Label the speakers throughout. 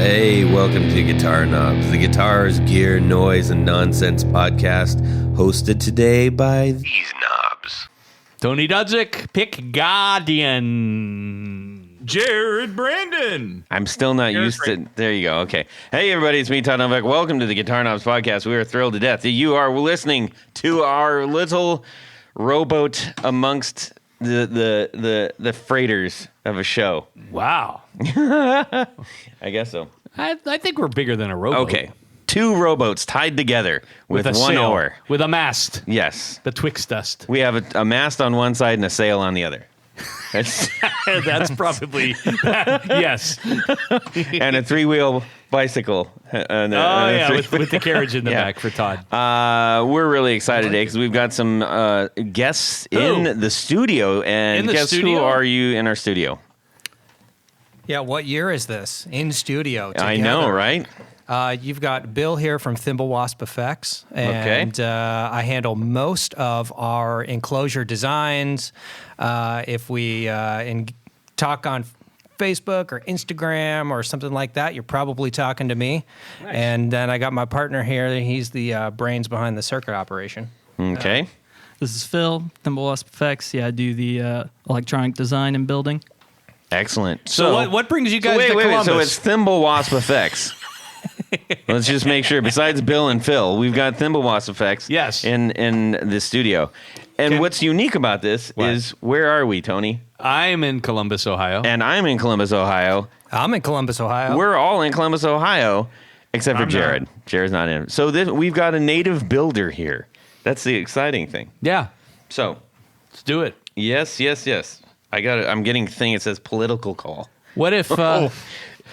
Speaker 1: Hey, welcome to Guitar Knobs, the guitars, gear, noise, and nonsense podcast, hosted today by these knobs.
Speaker 2: Tony Dudzik, Pick Guardian.
Speaker 3: Jared Brandon.
Speaker 1: I'm still not used to... There you go, okay. Hey, everybody, it's me, Todd Novak. Welcome to the Guitar Knobs podcast. We are thrilled to death that you are listening to our little rowboat amongst the freighters of a show.
Speaker 2: Wow.
Speaker 1: I guess so.
Speaker 2: I think we're bigger than a rowboat.
Speaker 1: Okay. Two rowboats tied together with
Speaker 2: a
Speaker 1: one
Speaker 2: sail,
Speaker 1: oar.
Speaker 2: with a mast.
Speaker 1: Yes.
Speaker 2: Betwixt us.
Speaker 1: We have a mast on one side and a sail on the other.
Speaker 2: That's probably... yes.
Speaker 1: And a three-wheel bicycle.
Speaker 2: With the carriage in the back for Todd.
Speaker 1: We're really excited today because we've got some guests in the studio. And guess who are you in our studio?
Speaker 4: Yeah, what year is this? In studio together.
Speaker 1: I know, right?
Speaker 4: You've got Bill here from Thimble Wasp Effects, and I handle most of our enclosure designs. If we talk on Facebook or Instagram or something like that, you're probably talking to me. Nice. And then I got my partner here. He's the brains behind the circuit operation.
Speaker 1: Okay.
Speaker 5: This is Phil, Thimble Wasp Effects. Yeah, I do the electronic design and building.
Speaker 1: Excellent.
Speaker 2: So what brings you guys to
Speaker 1: Wait.
Speaker 2: Columbus?
Speaker 1: So it's Thimble Wasp Effects. Let's just make sure. Besides Bill and Phil, we've got Thimble Wasp Effects.
Speaker 2: Yes.
Speaker 1: In the studio. And what's unique about this is, where are we, Tony?
Speaker 2: I'm in Columbus, Ohio.
Speaker 1: And I'm in Columbus, Ohio.
Speaker 4: I'm in Columbus, Ohio.
Speaker 1: We're all in Columbus, Ohio, except for Jared. Jared's not in. So we've got a native builder here. That's the exciting thing.
Speaker 2: Yeah.
Speaker 1: So
Speaker 2: Let's do it.
Speaker 1: yes. I'm getting a thing that says political call.
Speaker 2: What if...
Speaker 1: No.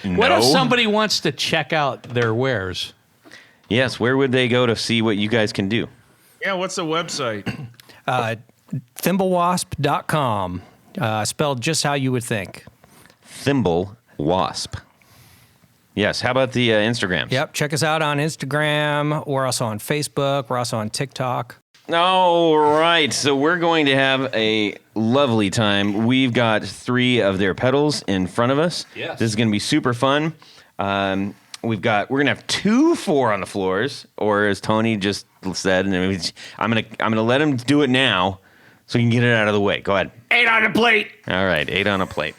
Speaker 2: What if somebody wants to check out their wares?
Speaker 1: Yes, where would they go to see what you guys can do?
Speaker 3: Yeah, what's the website?
Speaker 4: ThimbleWasp.com, spelled just how you would think.
Speaker 1: Thimble Wasp. Yes, how about the Instagrams?
Speaker 4: Yep, check us out on Instagram. We're also on Facebook. We're also on TikTok.
Speaker 1: All right, so we're going to have a lovely time. We've got 3 of their pedals in front of us.
Speaker 2: Yes.
Speaker 1: This is going to be super fun. We're going to have 2 4 on the floors, or as Tony just said, and I'm going to let him do it now so you can get it out of the way. Go ahead.
Speaker 2: 8 on a plate.
Speaker 1: All right, 8 on a plate.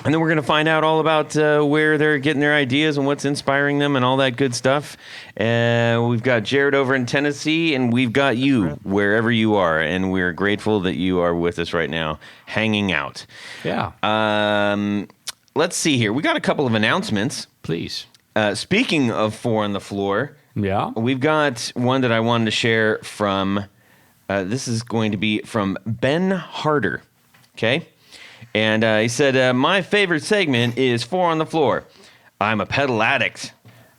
Speaker 1: And then we're going to find out all about where they're getting their ideas and what's inspiring them and all that good stuff. We've got Jared over in Tennessee, and we've got you wherever you are. And we're grateful that you are with us right now, hanging out.
Speaker 2: Yeah.
Speaker 1: Let's see here. We got a couple of announcements.
Speaker 2: Please.
Speaker 1: Speaking of 4 on the floor,
Speaker 2: Yeah.
Speaker 1: we've got one that I wanted to share from, this is going to be from Ben Harder, okay? And he said, my favorite segment is 4 on the floor. I'm a pedal addict,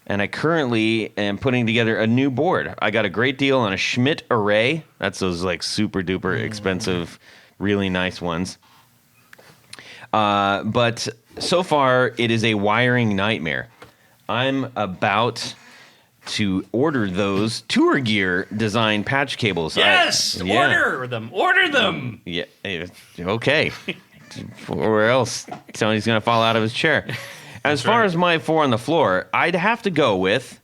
Speaker 1: and I currently am putting together a new board. I got a great deal on a Schmidt Array. That's those like super duper expensive, really nice ones. But so far, it is a wiring nightmare. I'm about to order those Tour Gear design patch cables.
Speaker 2: Yes! Order them. Order them.
Speaker 1: Yeah. Okay. Or else Tony's going to fall out of his chair. As far as my 4 on the floor, I'd have to go with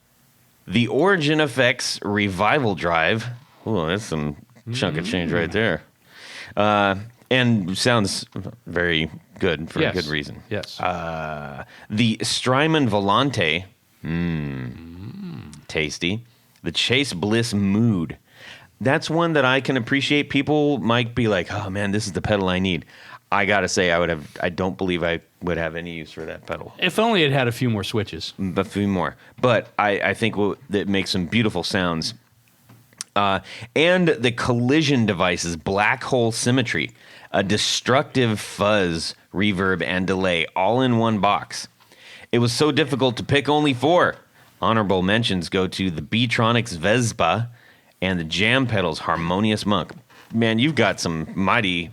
Speaker 1: the Origin Effects Revival Drive. Oh, that's some chunk of change right there. And sounds very good for a good reason.
Speaker 2: Yes.
Speaker 1: The Strymon Volante. Tasty. The Chase Bliss Mood. That's one that I can appreciate. People might be like, oh man, this is the pedal I need. I gotta say, I don't believe I would have any use for that pedal.
Speaker 2: If only it had a few more switches.
Speaker 1: A few more. But I think that makes some beautiful sounds. And the Collision Devices Black Hole Symmetry, a destructive fuzz, reverb, and delay, all in one box. It was so difficult to pick only 4. Honorable mentions go to the Beatronics Vespa and the Jam Pedals Harmonious Monk. Man, you've got some mighty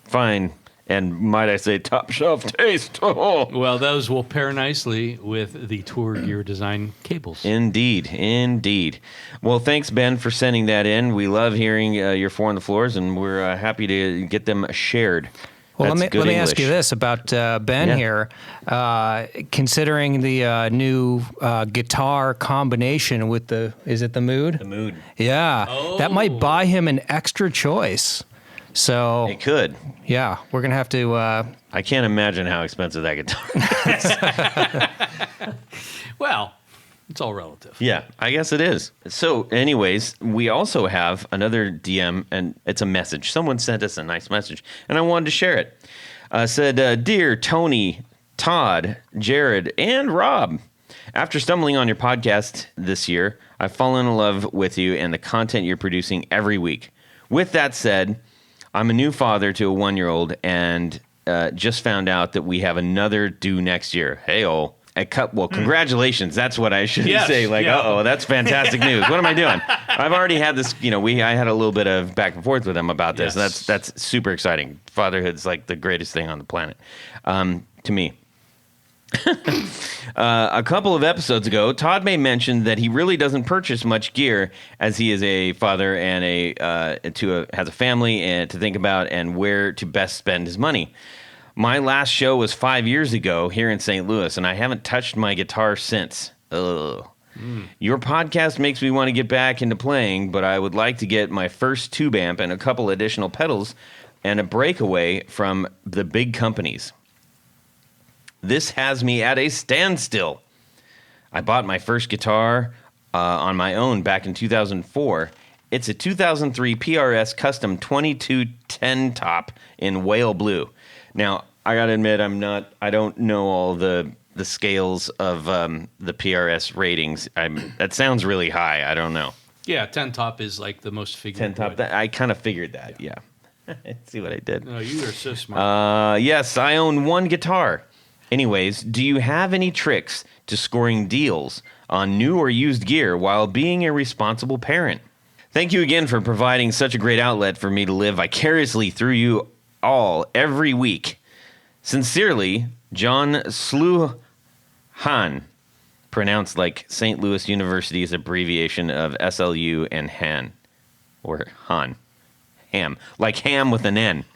Speaker 1: fine and, might I say, top shelf taste. Oh.
Speaker 2: Well, those will pair nicely with the Tour Gear design cables.
Speaker 1: Indeed. Well, thanks, Ben, for sending that in. We love hearing your 4 on the floors, and we're happy to get them shared
Speaker 4: Well,
Speaker 1: That's
Speaker 4: let
Speaker 1: good
Speaker 4: me ask you
Speaker 1: English.
Speaker 4: this about Ben
Speaker 1: Yeah.
Speaker 4: here. Considering the new guitar combination with is it the Mood?
Speaker 1: The Mood.
Speaker 4: Yeah, that might buy him an extra choice. So
Speaker 1: It could.
Speaker 4: yeah, we're gonna have to.
Speaker 1: I can't imagine how expensive that guitar is.
Speaker 2: Well, it's all relative.
Speaker 1: Yeah, I guess it is. So, anyways, we also have another DM, and it's a message. Someone sent us a nice message, and I wanted to share it. Said, Dear Tony, Todd, Jared, and Rob, after stumbling on your podcast this year, I've fallen in love with you and the content you're producing every week. With that said, I'm a new father to a 1-year-old, and just found out that we have another due next year. Hey-oh. Well, congratulations. That's what I should say. Like, uh-oh, that's fantastic news. What am I doing? I've already had this, I had a little bit of back and forth with him about this.
Speaker 2: Yes.
Speaker 1: That's super exciting. Fatherhood's like the greatest thing on the planet to me. A couple of episodes ago, Todd may mention that he really doesn't purchase much gear as he is a father and has a family and to think about and where to best spend his money. My last show was 5 years ago here in St. Louis, and I haven't touched my guitar since. Ugh. Your podcast makes me want to get back into playing, but I would like to get my first tube amp and a couple additional pedals and a breakaway from the big companies. This has me at a standstill. I bought my first guitar on my own back in 2004. It's a 2003 PRS Custom 2210 top in whale blue. Now, I gotta admit, I don't know all the scales of the PRS ratings. That sounds really high. I don't know.
Speaker 2: Yeah, 10 top is like the most figured.
Speaker 1: 10 top. I kind of figured that. Yeah. See what I did.
Speaker 2: No, you are so smart.
Speaker 1: Yes, I own one guitar. Anyways, do you have any tricks to scoring deals on new or used gear while being a responsible parent? Thank you again for providing such a great outlet for me to live vicariously through you all every week. Sincerely, John Sluhan, pronounced like St. Louis University's abbreviation of SLU and Han, or Han, ham, like ham with an N.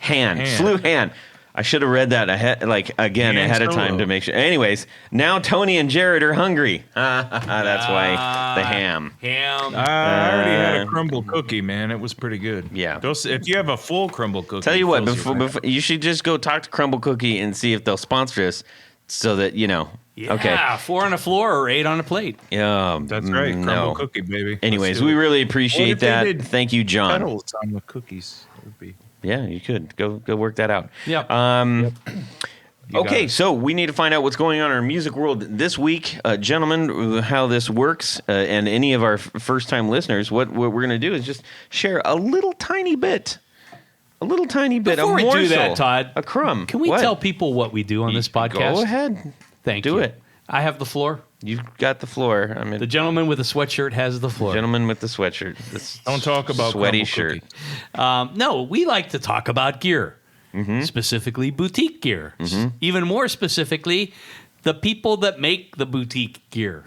Speaker 1: Sluhan. I should have read that ahead of time to make sure. Anyways, now Tony and Jared are hungry. That's why the ham.
Speaker 2: Ham.
Speaker 3: I already had a crumble cookie, man. It was pretty good.
Speaker 1: Yeah.
Speaker 3: If you have a full crumble cookie,
Speaker 1: Tell you what,
Speaker 3: fills you
Speaker 1: before, you should just go talk to Crumble Cookie and see if they'll sponsor us, so that
Speaker 2: Yeah,
Speaker 1: Okay.
Speaker 2: 4 on the floor or 8 on a plate.
Speaker 1: Yeah.
Speaker 3: That's right, crumble cookie, baby.
Speaker 1: Anyways,
Speaker 3: Let's do
Speaker 1: we
Speaker 3: it.
Speaker 1: really
Speaker 3: What
Speaker 1: appreciate
Speaker 3: if they
Speaker 1: that.
Speaker 3: did
Speaker 1: Thank you, John.
Speaker 3: Pedals on the cookies. That would be.
Speaker 1: Yeah, you could go work that out.
Speaker 2: Yep.
Speaker 3: got
Speaker 1: Okay,
Speaker 3: it.
Speaker 1: so we need to find out what's going on in our music world this week, gentlemen. How this works, and any of our first-time listeners, what we're going to do is just share a little tiny bit,
Speaker 2: Before
Speaker 1: a
Speaker 2: we
Speaker 1: morsel,
Speaker 2: do that, Todd,
Speaker 1: a crumb.
Speaker 2: Can we
Speaker 1: What?
Speaker 2: tell people what we do on this podcast?
Speaker 1: Go ahead,
Speaker 2: Thank
Speaker 1: do
Speaker 2: you.
Speaker 1: it.
Speaker 2: I have the floor.
Speaker 1: You've got the floor. I mean,
Speaker 2: The gentleman with the sweatshirt has the floor.
Speaker 1: gentleman with the sweatshirt. This
Speaker 3: Don't talk about
Speaker 1: sweaty
Speaker 3: crumble
Speaker 1: shirt.
Speaker 3: cookie.
Speaker 2: No, we like to talk about gear, specifically boutique gear. Even more specifically, the people that make the boutique gear.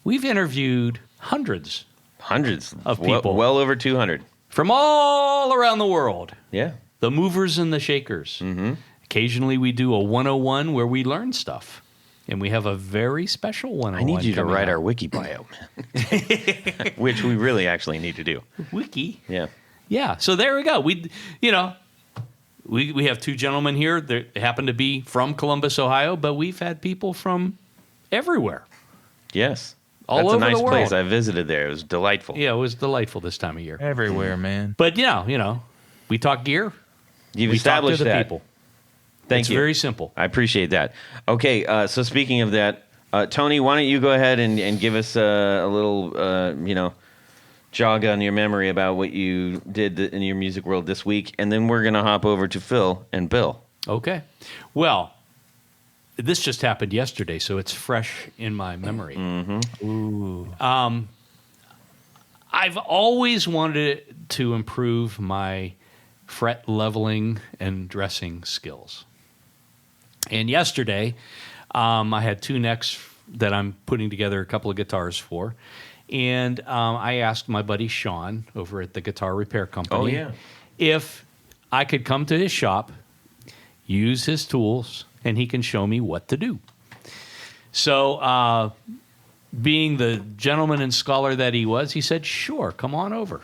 Speaker 2: We've interviewed hundreds
Speaker 1: Hundreds
Speaker 2: of people.
Speaker 1: well over 200.
Speaker 2: from all around the world.
Speaker 1: Yeah.
Speaker 2: The movers and the shakers. Occasionally we do a 101 where we learn stuff. And we have a very special 101.
Speaker 1: I need you to
Speaker 2: coming
Speaker 1: write
Speaker 2: up.
Speaker 1: our wiki bio, which we really actually need to do.
Speaker 2: wiki.
Speaker 1: Yeah.
Speaker 2: Yeah, so there we go. We have two gentlemen here that happen to be from Columbus, Ohio, but we've had people from everywhere.
Speaker 1: Yes.
Speaker 2: All
Speaker 1: That's
Speaker 2: over
Speaker 1: a nice
Speaker 2: the
Speaker 1: place.
Speaker 2: world.
Speaker 1: I visited there. It was delightful.
Speaker 2: Yeah, it was delightful this time of year.
Speaker 3: Everywhere, man.
Speaker 2: But we talk gear.
Speaker 1: You've
Speaker 2: We talk to
Speaker 1: established
Speaker 2: the
Speaker 1: that.
Speaker 2: people.
Speaker 1: Thank
Speaker 2: It's
Speaker 1: you.
Speaker 2: very simple.
Speaker 1: I appreciate that. Okay, so speaking of that, Tony, why don't you go ahead and give us a little, jog on your memory about what you did in your music world this week, and then we're going to hop over to Phil and Bill.
Speaker 2: Okay. Well, this just happened yesterday, so it's fresh in my memory. I've always wanted to improve my fret leveling and dressing skills. And yesterday, I had two necks that I'm putting together a couple of guitars for. And I asked my buddy Sean over at the Guitar Repair Company if I could come to his shop, use his tools, and he can show me what to do. So, being the gentleman and scholar that he was, he said, sure, come on over.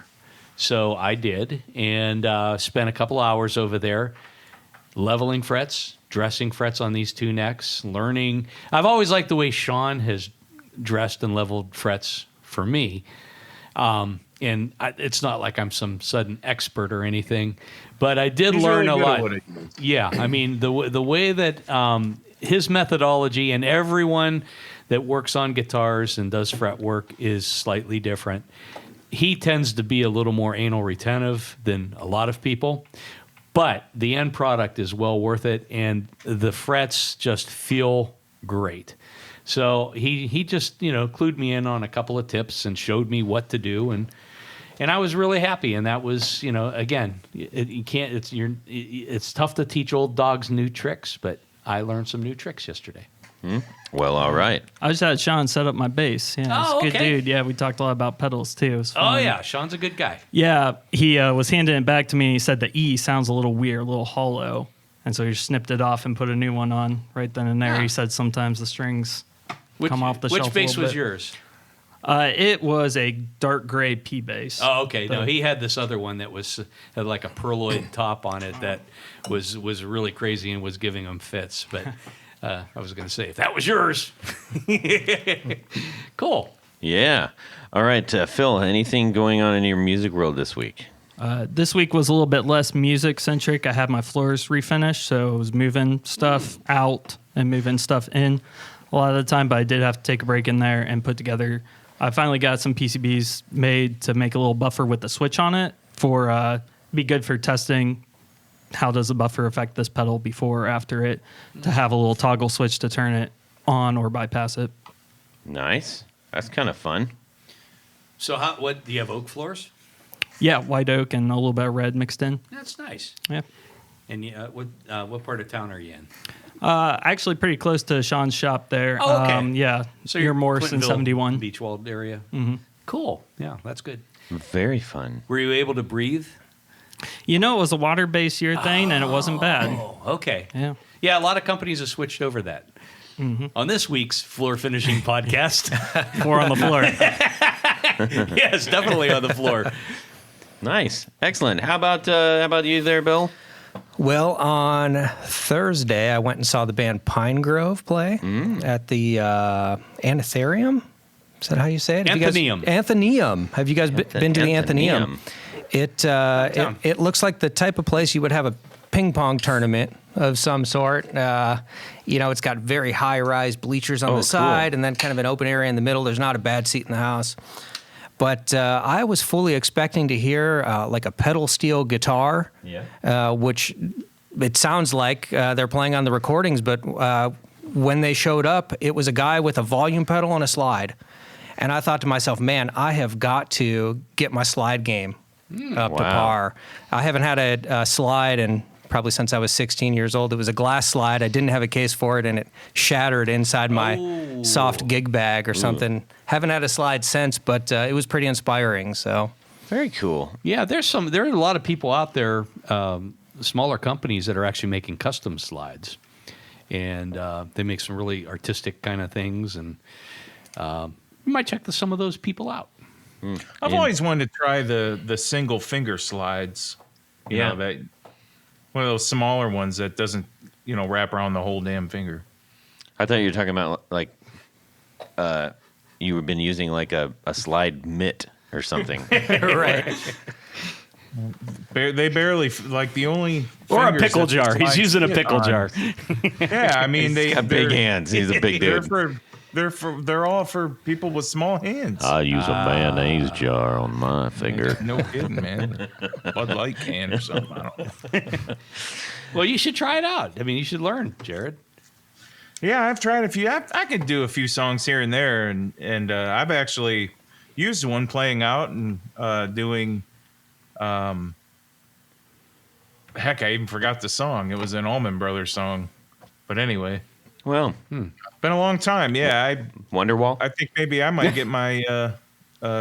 Speaker 2: So I did, and spent a couple hours over there leveling frets, dressing frets on these two necks, learning. I've always liked the way Sean has dressed and leveled frets for me. It's not like I'm some sudden expert or anything, but I did learn
Speaker 3: really
Speaker 2: a
Speaker 3: good at
Speaker 2: lot.
Speaker 3: what he does.
Speaker 2: Yeah, I mean, the way that his methodology, and everyone that works on guitars and does fret work is slightly different. He tends to be a little more anal retentive than a lot of people, but the end product is well worth it, and the frets just feel great. So he just, clued me in on a couple of tips and showed me what to do, and I was really happy. And that was, again, it's tough to teach old dogs new tricks, but I learned some new tricks yesterday.
Speaker 1: Well, all right.
Speaker 5: I just had Sean set up my bass. Yeah, he's a good
Speaker 2: okay.
Speaker 5: dude. Yeah, we talked a lot about pedals too. It was
Speaker 2: Oh,
Speaker 5: fun.
Speaker 2: yeah, Sean's a good guy.
Speaker 5: Yeah, he was handing it back to me. He said the E sounds a little weird, a little hollow. And so he just snipped it off and put a new one on right then and there.
Speaker 2: Ah.
Speaker 5: He said sometimes the strings come off the shelf.
Speaker 2: Which bass
Speaker 5: a little
Speaker 2: was
Speaker 5: bit.
Speaker 2: yours?
Speaker 5: It was a dark gray P bass.
Speaker 2: Oh, okay. No, he had this other one that had like a perloid top on it that was really crazy and was giving him fits. But I was going to say, if that was yours, cool.
Speaker 1: Yeah. All right, Phil, anything going on in your music world this week?
Speaker 5: This week was a little bit less music centric. I had my floors refinished, so I was moving stuff out and moving stuff in a lot of the time, but I did have to take a break in there and put together. I finally got some PCBs made to make a little buffer with the switch on it for be good for testing. How does the buffer affect this pedal before or after it? To have a little toggle switch to turn it on or bypass it.
Speaker 1: Nice. That's kind of fun.
Speaker 2: So, what do you have? Oak floors?
Speaker 5: Yeah, white oak and a little bit of red mixed in.
Speaker 2: That's nice.
Speaker 5: Yeah.
Speaker 2: And what part of town are you in?
Speaker 5: Actually, pretty close to Sean's shop there.
Speaker 2: Oh, okay.
Speaker 5: Yeah,
Speaker 2: So
Speaker 5: near
Speaker 2: you're
Speaker 5: Morrison
Speaker 2: Clintonville,
Speaker 5: 71.
Speaker 2: Beachwald area. Cool. Yeah, that's good.
Speaker 1: Very fun.
Speaker 2: Were you able to breathe?
Speaker 5: You know, it was a water-based urethane, and it wasn't bad.
Speaker 2: Oh, okay.
Speaker 5: Yeah.
Speaker 2: Yeah, a lot of companies have switched over that. On this week's floor finishing podcast,
Speaker 5: 4 on the floor.
Speaker 2: yes, definitely on the floor.
Speaker 1: Nice. Excellent. How about you there, Bill?
Speaker 4: Well, on Thursday, I went and saw the band Pine Grove play at the Anthurium. Is that how you say it?
Speaker 2: Anthonium.
Speaker 4: Anthonium. Have you guys been to the Anthonium? It looks like the type of place you would have a ping pong tournament of some sort. It's got very high-rise bleachers on the side, and then kind of an open area in the middle. There's not a bad seat in the house. But I was fully expecting to hear like a pedal steel guitar, which it sounds like they're playing on the recordings. But when they showed up, it was a guy with a volume pedal and a slide. And I thought to myself, man, I have got to get my slide game up to par. I haven't had a slide in probably since I was 16 years old. It was a glass slide. I didn't have a case for it, and it shattered inside my soft gig bag or something. Haven't had a slide since, but it was pretty inspiring. So
Speaker 1: Very cool.
Speaker 2: Yeah, there are a lot of people out there, smaller companies that are actually making custom slides, and they make some really artistic kind of things, and you might check some of those people out.
Speaker 3: I've always wanted to try the single finger slides. You know, that one of those smaller ones that doesn't, wrap around the whole damn finger.
Speaker 1: I thought you were talking about like you've been using like a slide mitt or something.
Speaker 4: right.
Speaker 3: They barely like the only
Speaker 2: Or a
Speaker 3: fingers
Speaker 2: pickle
Speaker 3: that the
Speaker 2: jar. He's
Speaker 3: slides
Speaker 2: using a
Speaker 3: fit
Speaker 2: pickle
Speaker 3: on.
Speaker 2: jar.
Speaker 3: Yeah, I mean
Speaker 1: He's got big hands. He's a big dude.
Speaker 3: They're all for people with small hands.
Speaker 1: I use a mayonnaise jar on my finger.
Speaker 3: No kidding, man. Bud Light can or something. I don't know.
Speaker 2: Well, you should try it out. I mean, you should learn, Jared.
Speaker 3: Yeah, I've tried a few. I could do a few songs here and there, and I've actually used one playing out and doing. Heck, I even forgot the song. It was an Allman Brothers song, but anyway,
Speaker 1: Well,
Speaker 3: been a long time. Yeah,
Speaker 1: Wonderwall.
Speaker 3: I think maybe I might get my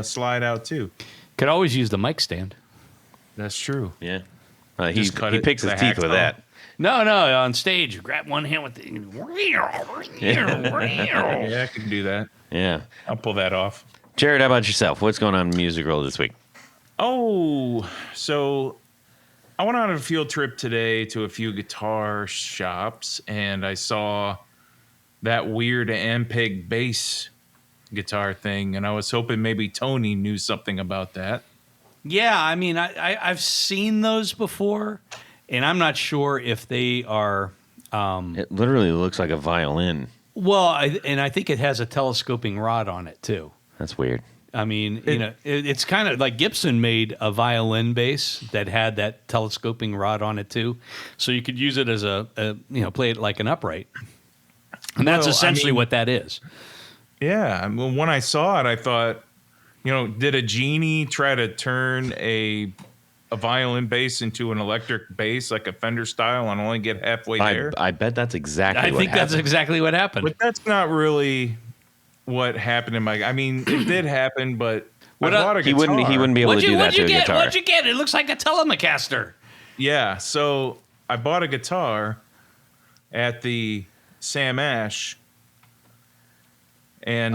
Speaker 3: slide out too.
Speaker 2: Could always use the mic stand.
Speaker 3: That's true.
Speaker 1: Yeah. He picks his teeth with that.
Speaker 2: No, on stage, you grab one hand with the.
Speaker 3: Yeah, I can do that.
Speaker 1: Yeah.
Speaker 3: I'll pull that off.
Speaker 1: Jared, how about yourself? What's going on in Music World this week?
Speaker 3: Oh, so I went on a field trip today to a few guitar shops, and I saw that weird Ampeg bass guitar thing, and I was hoping maybe Tony knew something about that.
Speaker 2: Yeah, I mean, I've seen those before, and I'm not sure if they are.
Speaker 1: It literally looks like a violin.
Speaker 2: Well, I think it has a telescoping rod on it too.
Speaker 1: That's weird.
Speaker 2: I mean, it's kind of like Gibson made a violin bass that had that telescoping rod on it too, so you could use it as play it like an upright, and that's essentially what that is.
Speaker 3: Yeah, I mean, when I saw it, I thought, did a genie try to turn a violin bass into an electric bass, like a Fender style, and only get halfway there?
Speaker 1: I bet that's exactly.
Speaker 2: That's exactly what happened.
Speaker 3: But that's not really what happened in my. I mean, it did happen, but I bought a guitar.
Speaker 1: He wouldn't be able to do that to a guitar.
Speaker 2: What'd you get? It looks like a Telecaster.
Speaker 3: Yeah, so I bought a guitar at the Sam Ash, and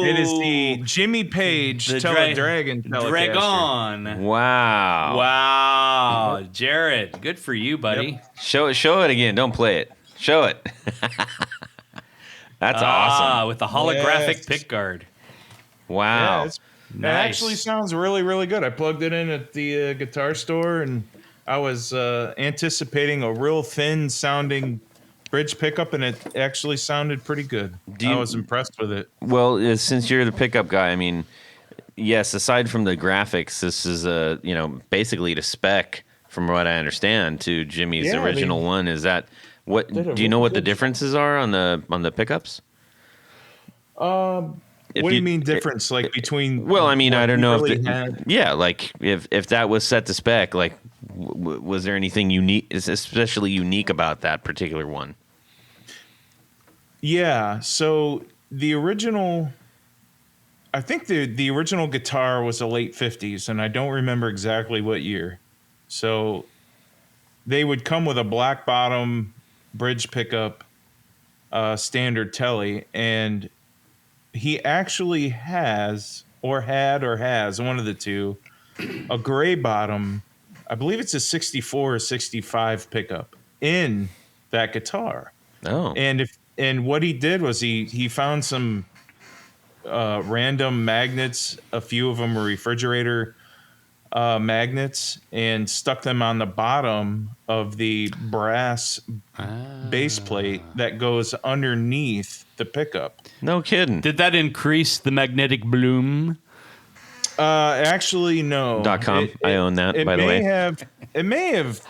Speaker 3: it is the Jimmy Page Teledragon Telecaster.
Speaker 2: Dragon.
Speaker 1: Wow.
Speaker 2: Jared, good for you, buddy.
Speaker 3: Yep.
Speaker 1: Show it again. Don't play it. Show it. That's awesome.
Speaker 2: With the holographic pickguard.
Speaker 1: Wow.
Speaker 3: Yeah, it actually sounds really, really good. I plugged it in at the guitar store, and I was anticipating a real thin sounding bridge pickup, and it actually sounded pretty good. I was impressed with it.
Speaker 1: Well, since you're the pickup guy, I mean, yes, aside from the graphics, this is basically to spec, from what I understand, to Jimmy's original one. Is that what? Do you know what the differences are on the pickups?
Speaker 3: What do you mean difference? Like between?
Speaker 1: Well, I mean, I don't know
Speaker 3: really
Speaker 1: if that was set to spec, like, was there anything unique, especially unique about that particular one?
Speaker 3: Yeah. So the original, I think the original guitar was the late 50s, and I don't remember exactly what year. So they would come with a black bottom bridge pickup, standard telly, and he actually has one of the two, a gray bottom. I believe it's a 64 or 65 pickup in that guitar.
Speaker 1: Oh.
Speaker 3: And what he did was he found some random magnets. A few of them were refrigerator magnets, and stuck them on the bottom of the brass base plate that goes underneath the pickup.
Speaker 1: No kidding.
Speaker 2: Did that increase the magnetic bloom?
Speaker 3: Actually, no.
Speaker 1: .com. I own that, by the way.
Speaker 3: It may have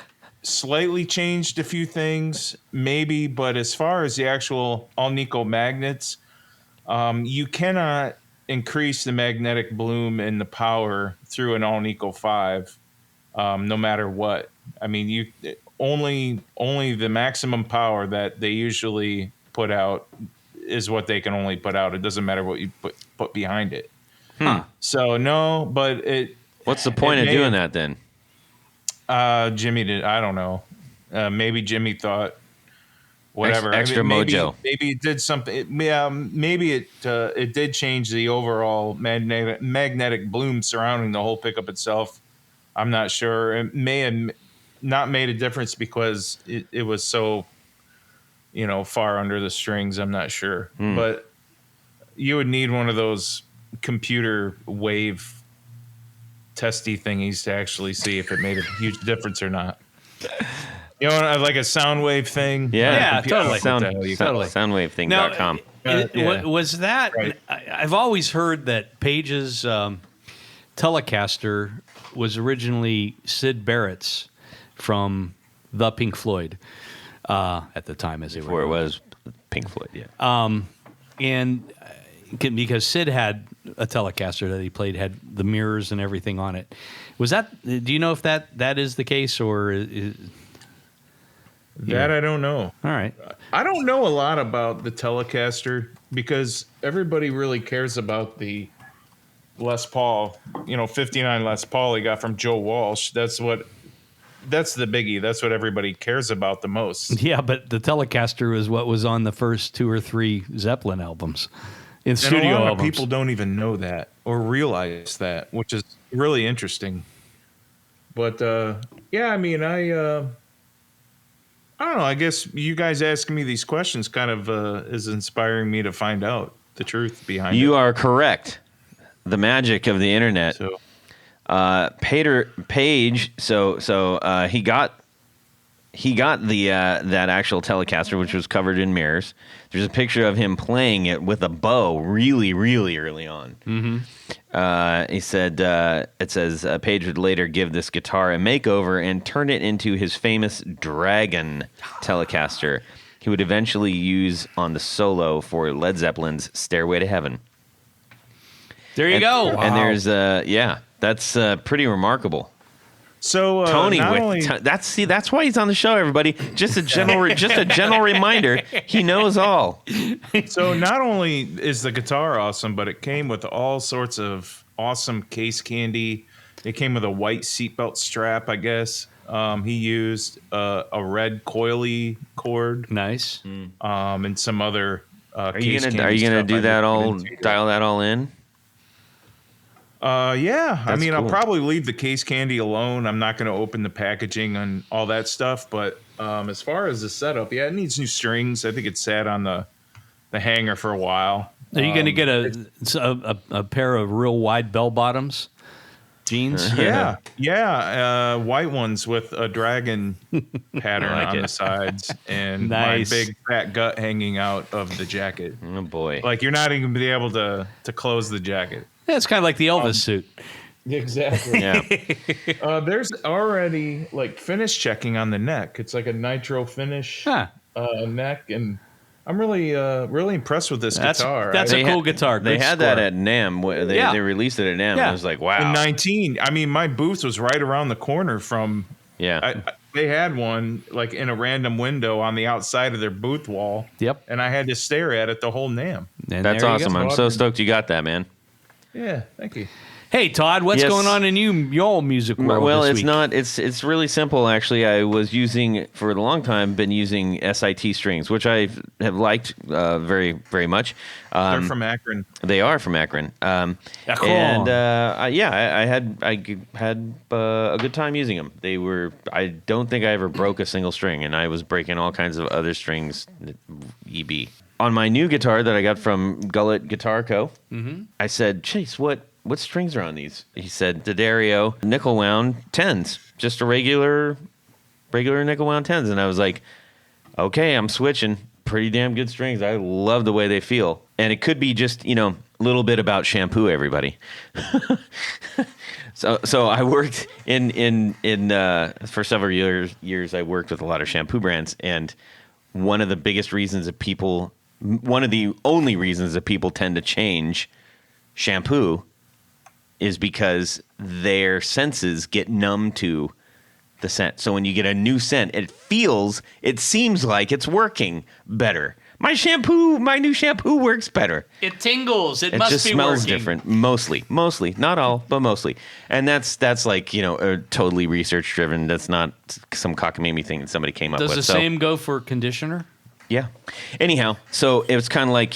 Speaker 3: slightly changed a few things, maybe, but as far as the actual Alnico magnets, you cannot increase the magnetic bloom and the power through an Alnico 5, no matter what. I mean, you only the maximum power that they usually put out is what they can only put out. It doesn't matter what you put behind it. So no, but it.
Speaker 1: What's the point of doing that then?
Speaker 3: Jimmy did. I don't know. Maybe Jimmy thought whatever.
Speaker 1: Extra mojo.
Speaker 3: Maybe it did something. Maybe it did change the overall magnetic bloom surrounding the whole pickup itself. I'm not sure. It may have not made a difference because it was so, far under the strings. I'm not sure, but you would need one of those computer wave testy thingies to actually see if it made a huge difference or not. Like a sound wave thing.
Speaker 1: Yeah,
Speaker 2: totally.
Speaker 1: Soundwavething.com.
Speaker 2: Was that? Right. I've always heard that Page's Telecaster was originally Syd Barrett's from the Pink Floyd at the time, as
Speaker 1: before it was Pink Floyd. Yeah.
Speaker 2: And because Syd had a Telecaster that he played, had the mirrors and everything on it. Was that? Do you know if that is the case, or
Speaker 3: that I don't know.
Speaker 2: All right,
Speaker 3: I don't know a lot about the Telecaster because everybody really cares about the Les Paul, 59 Les Paul he got from Joe Walsh. That's the biggie. That's what everybody cares about the most.
Speaker 2: Yeah, but the Telecaster is what was on the first 2 or 3 Zeppelin albums. In
Speaker 3: And
Speaker 2: studio
Speaker 3: a lot
Speaker 2: albums.
Speaker 3: of people don't even know that or realize that, which is really interesting. But yeah, I mean, I don't know. I guess you guys asking me these questions kind of is inspiring me to find out the truth behind it.
Speaker 1: You are correct. The magic of the internet.
Speaker 3: So,
Speaker 1: Page. So he got the that actual Telecaster, which was covered in mirrors. There's a picture of him playing it with a bow, really, really early on. Mm-hmm. He said, it says Page would later give this guitar a makeover and turn it into his famous Dragon Telecaster he would eventually use on the solo for Led Zeppelin's Stairway to Heaven.
Speaker 2: There you go.
Speaker 1: And there's, that's pretty remarkable.
Speaker 3: so
Speaker 1: Tony,
Speaker 3: not only,
Speaker 1: that's why he's on the show. Everybody, just a general reminder. He knows all.
Speaker 3: so not only is the guitar awesome, but it came with all sorts of awesome case candy. It came with a white seatbelt strap, I guess. He used a red coily cord,
Speaker 2: Nice.
Speaker 3: and some other.
Speaker 1: Are you gonna do that all? Dial that all in?
Speaker 3: Yeah. I
Speaker 1: That's
Speaker 3: mean,
Speaker 1: cool.
Speaker 3: I'll probably leave the case candy alone. I'm not going to open the packaging and all that stuff. But as far as the setup, yeah, it needs new strings. I think it sat on the hanger for a while.
Speaker 2: Are you going to get a pair of real wide bell bottoms jeans?
Speaker 3: Yeah. White ones with a dragon pattern
Speaker 1: I like
Speaker 3: on
Speaker 1: it.
Speaker 3: the sides and
Speaker 2: Nice.
Speaker 3: my big fat gut hanging out of the jacket.
Speaker 1: Oh boy.
Speaker 3: Like you're not even going to be able to close the jacket.
Speaker 2: Yeah, it's kind of like the Elvis suit.
Speaker 3: Exactly.
Speaker 1: Yeah.
Speaker 3: There's already like finish checking on the neck. It's like a nitro finish
Speaker 2: Huh.
Speaker 3: neck, and I'm really impressed with this guitar.
Speaker 2: That's
Speaker 1: They
Speaker 2: a cool
Speaker 1: had-
Speaker 2: guitar.
Speaker 1: They
Speaker 2: Good
Speaker 1: had that
Speaker 2: score.
Speaker 1: at NAMM. They released it at NAMM.
Speaker 2: Yeah.
Speaker 1: And it was like, wow.
Speaker 3: in 19. I mean, my booth was right around the corner from.
Speaker 1: Yeah.
Speaker 3: They had one like in a random window on the outside of their booth wall.
Speaker 2: Yep.
Speaker 3: And I had to stare at it the whole NAMM.
Speaker 2: And
Speaker 1: That's
Speaker 2: there you
Speaker 1: awesome.
Speaker 2: go.
Speaker 1: I'm so stoked you got that, man.
Speaker 3: Yeah, thank you.
Speaker 2: Hey, Todd, what's
Speaker 1: Yes.
Speaker 2: going on in your music world
Speaker 1: Well,
Speaker 2: this
Speaker 1: it's
Speaker 2: week?
Speaker 1: not. It's really simple, actually. I was using for a long time. Been using SIT strings, which I have liked very, very much.
Speaker 3: They're from Akron.
Speaker 1: They are from Akron.
Speaker 2: Akron.
Speaker 1: And I had a good time using them. They were. I don't think I ever broke a single string, and I was breaking all kinds of other strings. EB on my new guitar that I got from Gullet Guitar Co. Mm-hmm. I said, "Chase, what strings are on these?" He said, "D'Addario nickel wound 10s, just a regular nickel wound 10s." And I was like, "Okay, I'm switching. Pretty damn good strings. I love the way they feel." And it could be just a little bit about shampoo, everybody. So I worked in for several years. I worked with a lot of shampoo brands, and one of the only reasons that people tend to change shampoo is because their senses get numb to the scent. So when you get a new scent, it seems like it's working better. My new shampoo works better.
Speaker 2: It tingles. It
Speaker 1: It
Speaker 2: must
Speaker 1: just
Speaker 2: be
Speaker 1: smells
Speaker 2: working.
Speaker 1: different. Mostly, not all, but mostly. And that's like, totally research driven. That's not some cockamamie thing that somebody came up
Speaker 2: Does
Speaker 1: with.
Speaker 2: the
Speaker 1: So,
Speaker 2: same go for conditioner?
Speaker 1: yeah. Anyhow, so it was kind of like,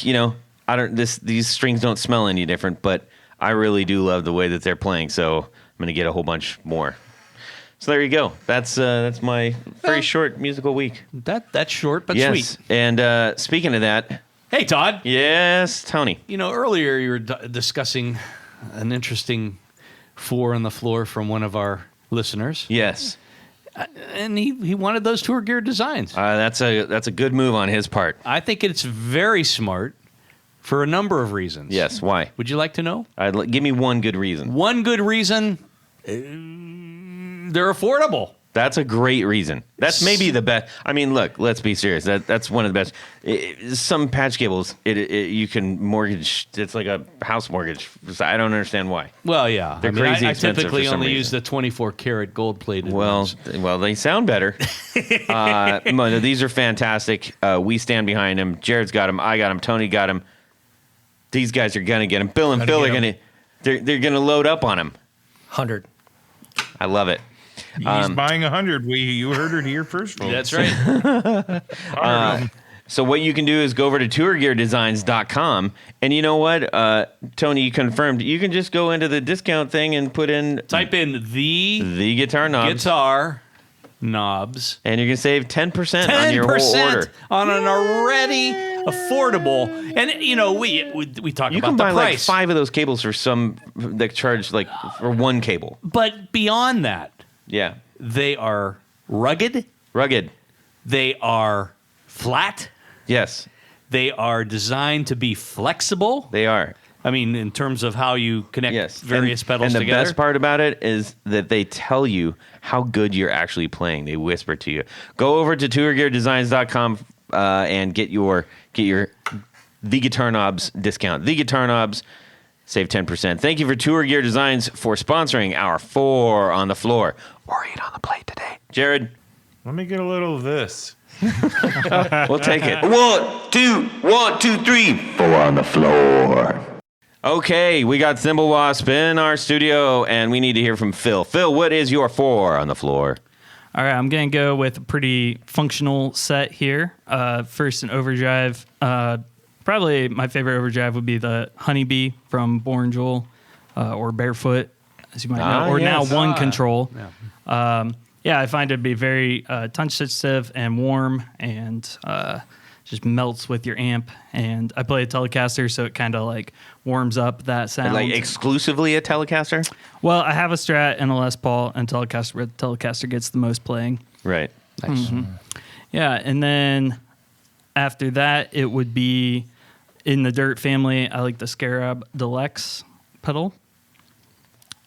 Speaker 1: these strings don't smell any different, but I really do love the way that they're playing, so I'm going to get a whole bunch more. So there you go. That's my very short musical week.
Speaker 2: That's short but
Speaker 1: Yes.
Speaker 2: sweet.
Speaker 1: And speaking of that,
Speaker 2: Hey, Todd.
Speaker 1: yes, Tony.
Speaker 2: Earlier you were discussing an interesting 4 on the floor from one of our listeners,
Speaker 1: Yes.
Speaker 2: and he wanted those tour gear designs.
Speaker 1: That's a good move on his part.
Speaker 2: I think it's very smart for a number of reasons.
Speaker 1: Yes. Why?
Speaker 2: Would you like to know?
Speaker 1: Give me one good reason.
Speaker 2: One good reason, they're affordable.
Speaker 1: That's a great reason. That's maybe the best. I mean, look, let's be serious. That's one of the best. Some patch cables, you can mortgage. It's like a house mortgage. So I don't understand why.
Speaker 2: Well, yeah.
Speaker 1: They're crazy
Speaker 2: I
Speaker 1: expensive
Speaker 2: typically
Speaker 1: for some
Speaker 2: only
Speaker 1: reason.
Speaker 2: use the 24-karat gold-plated
Speaker 1: Well,
Speaker 2: ones.
Speaker 1: they sound better. No, these are fantastic. We stand behind them. Jared's got them. I got them. Tony got them. These guys are gonna get them. Bill and Phil are gonna. They're going to load up on him.
Speaker 4: 100.
Speaker 1: I love it.
Speaker 3: He's buying 100. You heard it here first, folks.
Speaker 2: That's right.
Speaker 1: So what you can do is go over to tourgeardesigns.com, and you know what? Tony, you confirmed. You can just go into the discount thing and
Speaker 2: Type in the
Speaker 1: guitar knobs.
Speaker 2: guitar knobs.
Speaker 1: And you can save 10% on your whole order.
Speaker 2: On an already affordable. And, you know, we talk
Speaker 1: You
Speaker 2: about
Speaker 1: can
Speaker 2: the
Speaker 1: buy like
Speaker 2: price.
Speaker 1: 5 of those cables for some that charge like for one cable.
Speaker 2: But beyond that,
Speaker 1: Yeah.
Speaker 2: they are rugged.
Speaker 1: Rugged.
Speaker 2: They are flat.
Speaker 1: Yes,
Speaker 2: They are designed to be flexible.
Speaker 1: they are.
Speaker 2: I mean, in terms of how you connect
Speaker 1: Yes.
Speaker 2: various pedals
Speaker 1: and the
Speaker 2: together.
Speaker 1: best part about it is that they tell you how good you're actually playing. They whisper to you. Go over to tourgeardesigns.com and get your The Guitar Knobs discount. The Guitar Knobs, save 10%. Thank you for Tour Gear Designs for sponsoring our 4 on the floor or 8 on the plate today. Jared,
Speaker 3: Let me get a little of this.
Speaker 1: we'll take it. 1, 2, 3. 4 on the floor. Okay, we got Thimble Wasp in our studio, and we need to hear from Phil. Phil, what is your 4 on the floor?
Speaker 5: All right, I'm going to go with a pretty functional set here. First, an overdrive. Probably my favorite overdrive would be the Honeybee from Born Jewel or Barefoot, as you might know, or
Speaker 1: yes.
Speaker 5: now One Control. Yeah, I find it to be very touch sensitive and warm and just melts with your amp. And I play a Telecaster, so it kind of like warms up that sound.
Speaker 1: Like exclusively a Telecaster?
Speaker 5: Well, I have a Strat and a Les Paul and Telecaster, but Telecaster gets the most playing.
Speaker 1: Right.
Speaker 2: Nice.
Speaker 5: Yeah, and then after that, it would be in the Dirt family. I like the Scarab Deluxe pedal.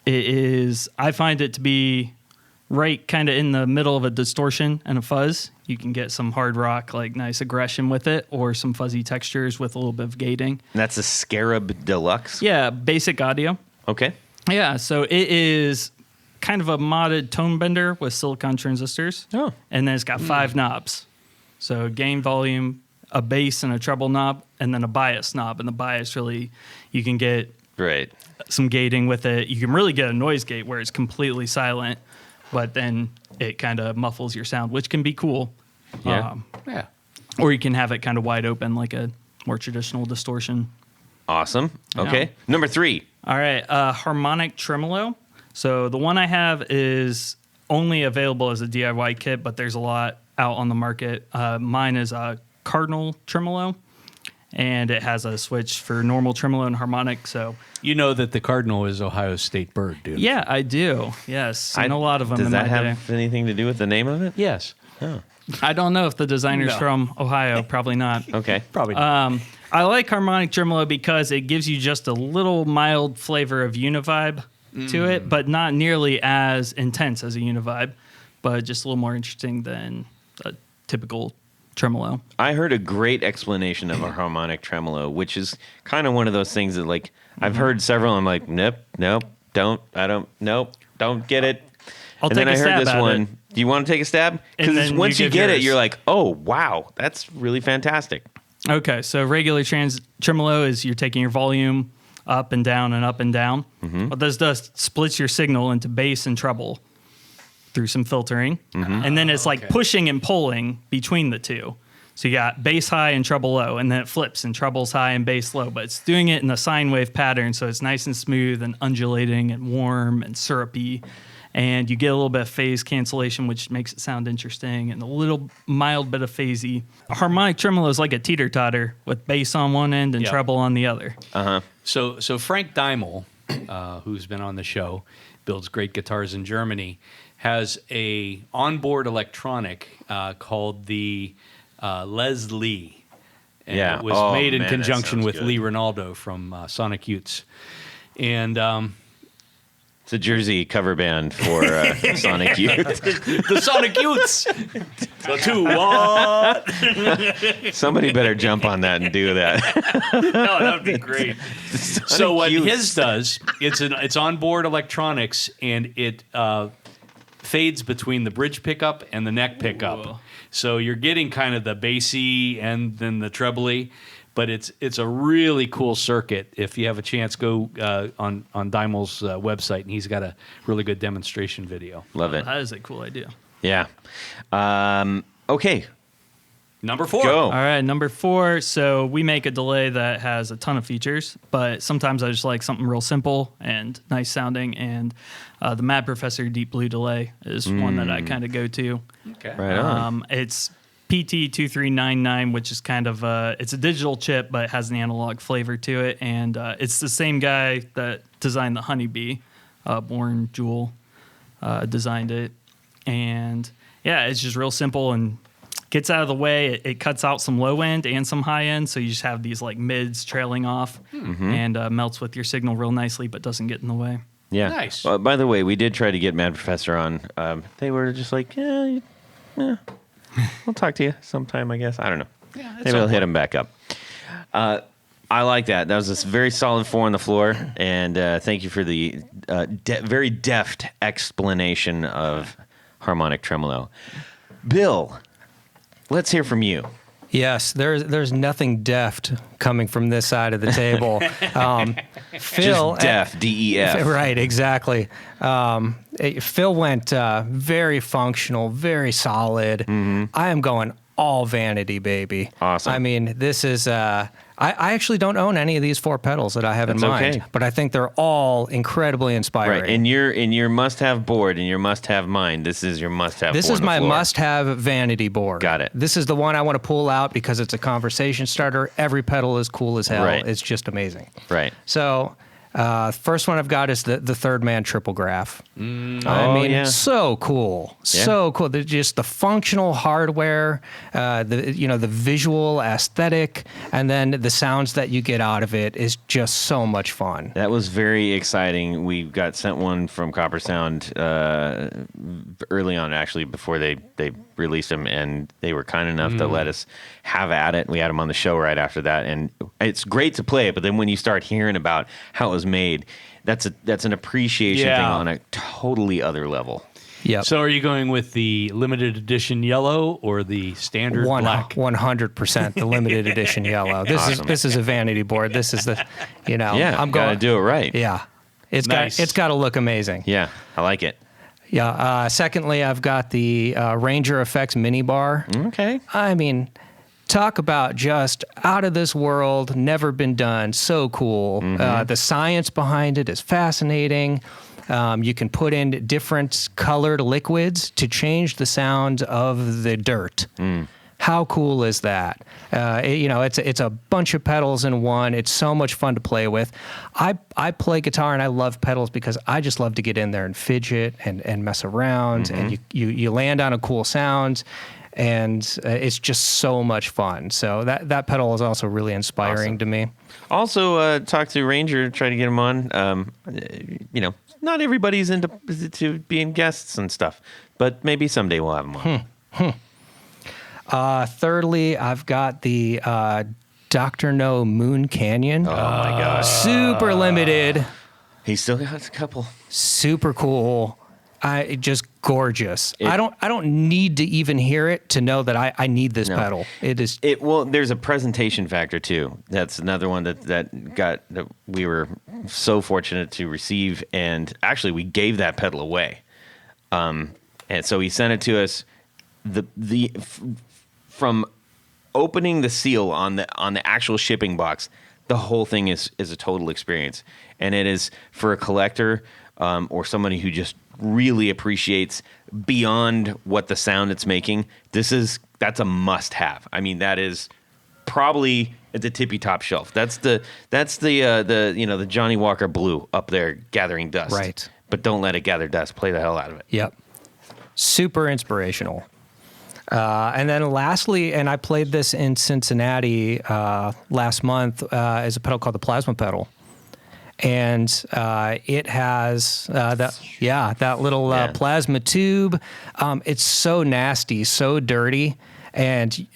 Speaker 5: I find it to be right kind of in the middle of a distortion and a fuzz. You can get some hard rock, like nice aggression with it, or some fuzzy textures with a little bit of gating.
Speaker 1: And that's a Scarab Deluxe?
Speaker 5: Yeah, basic audio.
Speaker 1: Okay.
Speaker 5: Yeah, so it is kind of a modded tone bender with silicon transistors.
Speaker 1: Oh.
Speaker 5: And then it's got 5 knobs. So gain, volume, a bass and a treble knob, and then a bias knob. And the bias really, you can get
Speaker 1: Right.
Speaker 5: some gating with it. You can really get a noise gate where it's completely silent, but then it kind of muffles your sound, which can be cool.
Speaker 1: Yeah.
Speaker 2: Yeah.
Speaker 5: Or you can have it kind of wide open like a more traditional distortion.
Speaker 1: Awesome. Okay. Number 3.
Speaker 5: All right, harmonic tremolo. So the one I have is only available as a DIY kit, but there's a lot out on the market. Mine is a Cardinal tremolo, and it has a switch for normal tremolo and harmonic. So
Speaker 2: You know that the cardinal is Ohio State bird, dude.
Speaker 5: yeah, I do. Yes, I know a lot of them.
Speaker 1: Does
Speaker 5: in
Speaker 1: that
Speaker 5: my
Speaker 1: have anything to do with the name of it?
Speaker 2: Yes.
Speaker 5: day. I don't know if the designer's
Speaker 2: No.
Speaker 5: from Ohio. Probably not.
Speaker 1: Okay.
Speaker 2: Probably not.
Speaker 5: I like harmonic tremolo because it gives you just a little mild flavor of univibe to it, but not nearly as intense as a univibe, but just a little more interesting than a typical tremolo.
Speaker 1: I heard a great explanation of a harmonic tremolo, which is kind of one of those things that, like, I've heard several. I'm like, nope, don't get it.
Speaker 5: I'll
Speaker 1: And then
Speaker 5: take
Speaker 1: I
Speaker 5: a
Speaker 1: heard
Speaker 5: stab
Speaker 1: this
Speaker 5: at
Speaker 1: one.
Speaker 5: it.
Speaker 1: Do you want to take a stab?
Speaker 5: And
Speaker 1: Because
Speaker 5: then
Speaker 1: once
Speaker 5: you
Speaker 1: you
Speaker 5: give
Speaker 1: get it,
Speaker 5: yours.
Speaker 1: you're like, oh, wow, that's really fantastic.
Speaker 5: Okay, so regular tremolo is you're taking your volume up and down and up and down. What this does splits your signal into bass and treble through some filtering, and then it's like pushing and pulling between the two. So you got bass high and treble low, and then it flips and trebles high and bass low. But it's doing it in a sine wave pattern, so it's nice and smooth and undulating and warm and syrupy. And you get a little bit of phase cancellation, which makes it sound interesting, and a little mild bit of phasey. A harmonic tremolo is like a teeter-totter with bass on one end and
Speaker 2: Yeah.
Speaker 5: treble on the other.
Speaker 2: So Frank Daimel, who's been on the show, builds great guitars in Germany, has a onboard electronic called the Les Lee. And
Speaker 1: Yeah.
Speaker 2: it was
Speaker 1: Oh,
Speaker 2: made in
Speaker 1: man, that
Speaker 2: conjunction
Speaker 1: sounds
Speaker 2: with
Speaker 1: good.
Speaker 2: Lee Ronaldo from Sonic Youths. And
Speaker 1: It's a Jersey cover band for Sonic Youth.
Speaker 2: the Sonic Youths! The 2-1!
Speaker 1: Somebody better jump on that and do that.
Speaker 2: Oh, that would be great. So what
Speaker 1: Youths.
Speaker 2: his does, it's onboard electronics, and it fades between the bridge pickup and the neck pickup.
Speaker 5: Ooh.
Speaker 2: So you're getting kind of the bassy and then the trebly, but it's a really cool circuit. If you have a chance, go on Dymel's website, and he's got a really good demonstration video.
Speaker 1: Love it.
Speaker 5: That is a cool idea.
Speaker 1: Yeah. Okay.
Speaker 2: Number 4.
Speaker 1: Go.
Speaker 5: All right, number 4. So we make a delay that has a ton of features, but sometimes I just like something real simple and nice sounding. And the Mad Professor Deep Blue delay is one that I kind of go to.
Speaker 2: Okay.
Speaker 1: Right on.
Speaker 5: It's PT2399, which is kind of it's a digital chip, but it has an analog flavor to it. And it's the same guy that designed the Honeybee, Born Jewel, designed it. And yeah, it's just real simple and gets out of the way. It cuts out some low end and some high end, so you just have these like mids trailing off, and melts with your signal real nicely, but doesn't get in the way.
Speaker 1: Yeah.
Speaker 2: Nice.
Speaker 1: By the way, we did try to get Mad Professor on. They were just like, yeah, we'll talk to you sometime, I guess. I don't know.
Speaker 2: Yeah,
Speaker 1: Maybe I'll hit him back up. I like that. That was a very solid 4 on the floor, and thank you for the very deft explanation of harmonic tremolo. Bill, let's hear from you.
Speaker 4: Yes, there's nothing deft coming from this side of the table. Phil,
Speaker 1: Just def, D-E-F.
Speaker 4: right? Exactly. Phil went very functional, very solid. I am going all vanity, baby.
Speaker 1: Awesome.
Speaker 4: I mean, this is. I actually don't own any of these 4 pedals that I have in
Speaker 1: That's
Speaker 4: mind,
Speaker 1: okay.
Speaker 4: but I think they're all incredibly inspiring.
Speaker 1: Right, in your must-have board and your must-have mind, this is your must-have.
Speaker 4: This is my must-have vanity board.
Speaker 1: Got it.
Speaker 4: This is the one I want to pull out because it's a conversation starter. Every pedal is cool as hell.
Speaker 1: Right.
Speaker 4: It's just amazing.
Speaker 1: Right.
Speaker 4: So, first one I've got is the Third Man Triple Graph. I mean,
Speaker 1: yeah.
Speaker 4: so cool, so cool. Just the functional hardware, the visual aesthetic, and then the sounds that you get out of it is just so much fun.
Speaker 1: That was very exciting. We got sent one from Copper Sound early on, actually, before they released them, and they were kind enough to let us have at it. We had them on the show right after that, and it's great to play it, but then when you start hearing about how it was made, that's an appreciation thing on a totally other level.
Speaker 4: Yep.
Speaker 2: So are you going with the limited edition yellow or the standard black?
Speaker 4: 100% the limited edition yellow. This is a vanity board. This is the,
Speaker 1: I'm going to do it right.
Speaker 4: Yeah. It's
Speaker 2: Nice.
Speaker 4: got to look amazing.
Speaker 1: Yeah, I like it.
Speaker 4: Yeah. Secondly, I've got the Ranger Effects mini bar.
Speaker 1: Okay.
Speaker 4: I mean, talk about just out of this world, never been done. So cool. The science behind it is fascinating. You can put in different colored liquids to change the sound of the dirt. How cool is that? It's a bunch of pedals in one. It's so much fun to play with. I play guitar and I love pedals because I just love to get in there and fidget and mess around, and you land on a cool sound. And it's just so much fun. So that pedal is also really inspiring to me.
Speaker 1: Also, talk to Ranger, try to get him on. Not everybody's into being guests and stuff, but maybe someday we'll have him on.
Speaker 4: Thirdly, I've got the Dr. No Moon Canyon.
Speaker 1: Oh my gosh.
Speaker 4: Super limited.
Speaker 1: He still got a couple.
Speaker 4: Super cool. Just gorgeous. I don't need to even hear it to know that I need this pedal. It is.
Speaker 1: There's a presentation factor too. That's another one that we were so fortunate to receive, and actually we gave that pedal away. And so he sent it to us. From opening the seal on the actual shipping box, the whole thing is a total experience, and it is for a collector or somebody who just really appreciates beyond what the sound it's making. That's a must-have. I mean, that is probably at the tippy top shelf. That's the Johnny Walker Blue up there gathering dust.
Speaker 4: Right.
Speaker 1: But don't let it gather dust. Play the hell out of it.
Speaker 4: Yep. Super inspirational. And then lastly, and I played this in Cincinnati last month, is a pedal called the Plasma Pedal. And it has that little plasma tube. It's so nasty, so dirty, and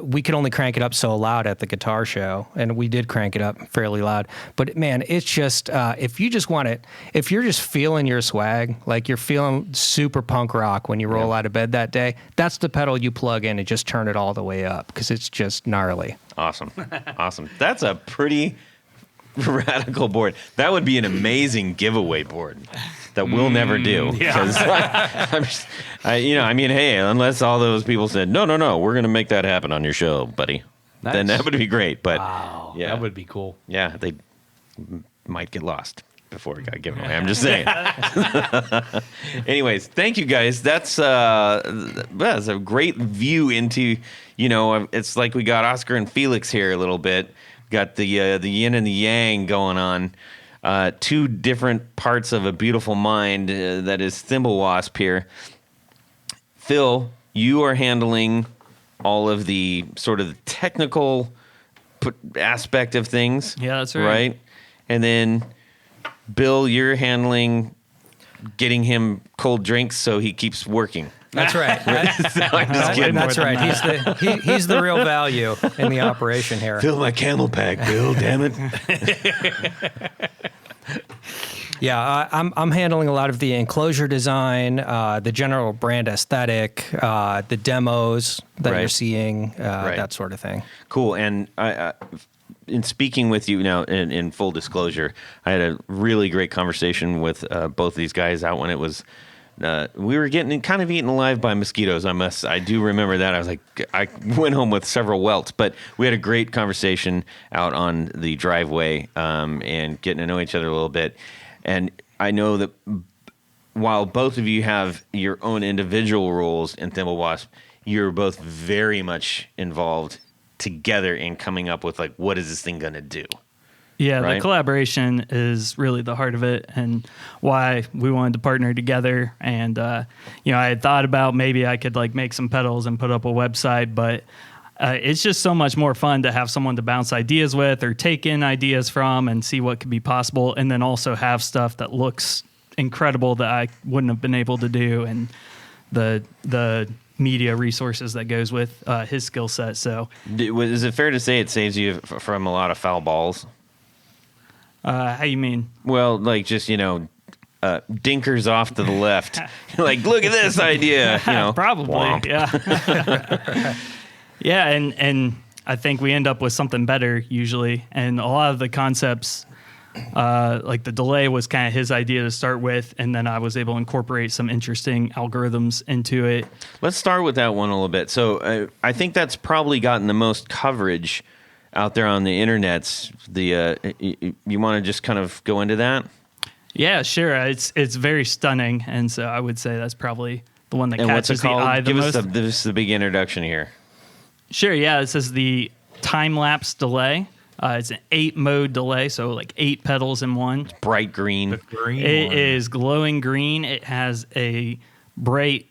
Speaker 4: we could only crank it up so loud at the guitar show, and we did crank it up fairly loud. But man, it's just if you just want it, if you're just feeling your swag, like you're feeling super punk rock when you roll out of bed that day, that's the pedal you plug in and just turn it all the way up because it's just gnarly.
Speaker 1: Awesome. That's a pretty radical board. That would be an amazing giveaway board that we'll never do. Because hey, unless all those people said, no, we're going to make that happen on your show, buddy.
Speaker 2: Nice.
Speaker 1: Then that would be great. But
Speaker 2: Wow,
Speaker 1: yeah,
Speaker 2: that would be cool.
Speaker 1: Yeah, they might get lost before it got given away. I'm just saying. Anyways, thank you guys. That's a great view into, it's like we got Oscar and Felix here a little bit. Got the yin and the yang going on. Two different parts of a beautiful mind that is Thimble Wasp here. Phil, you are handling all of the sort of technical aspect of things.
Speaker 5: Yeah, that's right.
Speaker 1: Right? And then Bill, you're handling getting him cold drinks so he keeps working.
Speaker 4: That's right.
Speaker 1: I'm just kidding.
Speaker 4: That's right. He's the real value in the operation here.
Speaker 1: Fill my camel pack, Bill. Damn it.
Speaker 4: Yeah, I'm handling a lot of the enclosure design, the general brand aesthetic, the demos that you're seeing, that sort of thing.
Speaker 1: Cool. And in speaking with you now, in full disclosure, I had a really great conversation with both of these guys out when it was. We were getting kind of eaten alive by mosquitoes. I do remember that. I went home with several welts, but we had a great conversation out on the driveway and getting to know each other a little bit. And I know that while both of you have your own individual roles in Thimble Wasp, you're both very much involved together in coming up with what is this thing going to do?
Speaker 5: Yeah,
Speaker 1: right?
Speaker 5: The collaboration is really the heart of it and why we wanted to partner together. And, I had thought about maybe I could make some pedals and put up a website, but it's just so much more fun to have someone to bounce ideas with or take in ideas from and see what could be possible. And then also have stuff that looks incredible that I wouldn't have been able to do. And the media resources that goes with his skill set. So
Speaker 1: is it fair to say it saves you from a lot of foul balls?
Speaker 5: How you mean?
Speaker 1: Well, dinkers off to the left. Look at this idea.
Speaker 5: Probably,
Speaker 1: womp.
Speaker 5: Yeah. Yeah, and I think we end up with something better usually. And a lot of the concepts, the delay was kind of his idea to start with, and then I was able to incorporate some interesting algorithms into it.
Speaker 1: Let's start with that one a little bit. So I think that's probably gotten the most coverage out there on the internets. You want to just kind of go into that? Yeah,
Speaker 5: sure. It's very stunning, and so I would say that's probably the one that
Speaker 1: and
Speaker 5: catches the eye the most.
Speaker 1: Give us the big introduction here.
Speaker 5: Sure, yeah. This is the time-lapse delay. It's an 8-mode delay, so 8 pedals in one. It's
Speaker 1: bright green.
Speaker 3: The green
Speaker 5: It
Speaker 3: one.
Speaker 5: is glowing green. It has a bright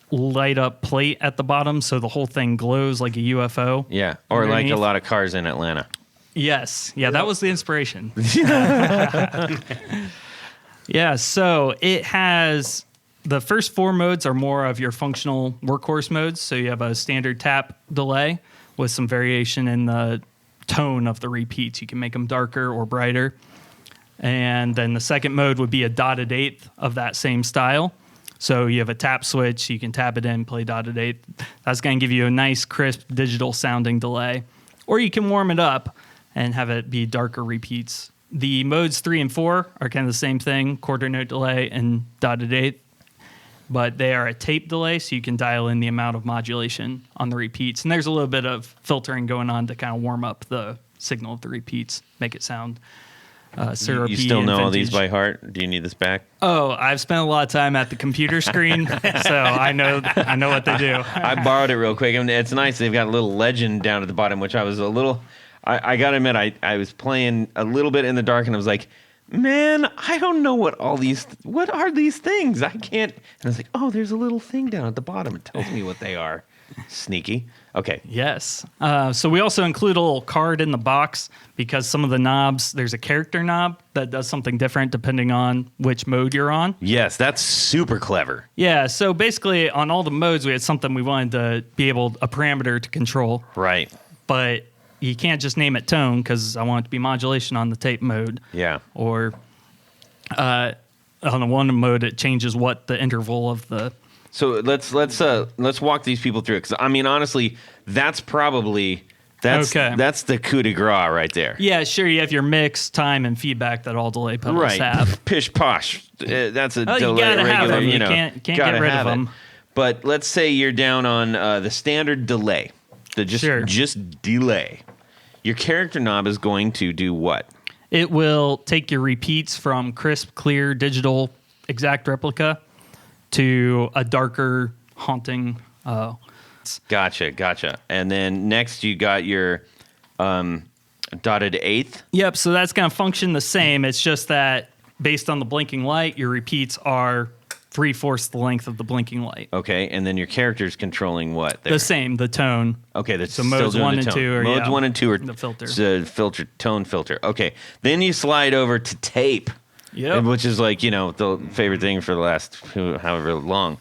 Speaker 5: light-up plate at the bottom, so the whole thing glows like a UFO.
Speaker 1: Yeah, or
Speaker 5: underneath.
Speaker 1: like a lot of cars in Atlanta.
Speaker 5: Yes. Yeah, that was the inspiration. Yeah, so it has... The first 4 modes are more of your functional workhorse modes. So you have a standard tap delay with some variation in the tone of the repeats. You can make them darker or brighter. And then the second mode would be a dotted eighth of that same style. So you have a tap switch. You can tap it in, play dotted eighth. That's going to give you a nice, crisp, digital sounding delay. Or you can warm it up and have it be darker repeats. The modes 3 and 4 are kind of the same thing, quarter note delay and dotted eighth. But they are a tape delay, so you can dial in the amount of modulation on the repeats. And there's a little bit of filtering going on to kind of warm up the signal of the repeats, make it sound syrupy.
Speaker 1: You still know
Speaker 5: and
Speaker 1: all these
Speaker 5: vintage.
Speaker 1: by heart? Do you need this back?
Speaker 5: Oh, I've spent a lot of time at the computer screen, so I know what they do.
Speaker 1: I borrowed it real quick. I mean, it's nice. They've got a little legend down at the bottom, which I was a little... I got to admit, I was playing a little bit in the dark, and I was like, man, I don't know what are these things? I can't. And I was like, oh, there's a little thing down at the bottom. It tells me what they are. Sneaky. Okay.
Speaker 5: Yes. So we also include a little card in the box because some of the knobs, there's a character knob that does something different depending on which mode you're on.
Speaker 1: Yes, that's super clever.
Speaker 5: Yeah. So basically, on all the modes, we had something we wanted to be able, a parameter to control.
Speaker 1: Right.
Speaker 5: But you can't just name it tone because I want it to be modulation on the tape mode.
Speaker 1: Yeah.
Speaker 5: Or on the one mode, it changes what the interval of the.
Speaker 1: So let's walk these people through it. Because I mean, honestly, that's probably that's the coup de grace right there.
Speaker 5: Yeah, sure. You have your mix, time, and feedback that all delay pedals have.
Speaker 1: Pish posh. That's a
Speaker 5: Oh,
Speaker 1: delay.
Speaker 5: you gotta
Speaker 1: regular,
Speaker 5: have them. You
Speaker 1: know,
Speaker 5: can't get rid of them.
Speaker 1: But let's say you're down on the standard delay, just delay. Your character knob is going to do what?
Speaker 5: It will take your repeats from crisp, clear, digital, exact replica to a darker, haunting.
Speaker 1: Gotcha. And then next you got your dotted eighth.
Speaker 5: Yep, so that's going to function the same. It's just that based on the blinking light, your repeats are 3/4 the length of the blinking light.
Speaker 1: Okay, and then your character's controlling what? There?
Speaker 5: The same, the tone.
Speaker 1: Okay, that's
Speaker 5: so
Speaker 1: still
Speaker 5: modes
Speaker 1: doing
Speaker 5: 1
Speaker 1: the
Speaker 5: and
Speaker 1: tone.
Speaker 5: 2 are
Speaker 1: Modes 1 and 2 are
Speaker 5: the filter.
Speaker 1: Tone filter. Okay, then you slide over to tape.
Speaker 5: Yep.
Speaker 1: Which is like, the favorite thing for the last however long.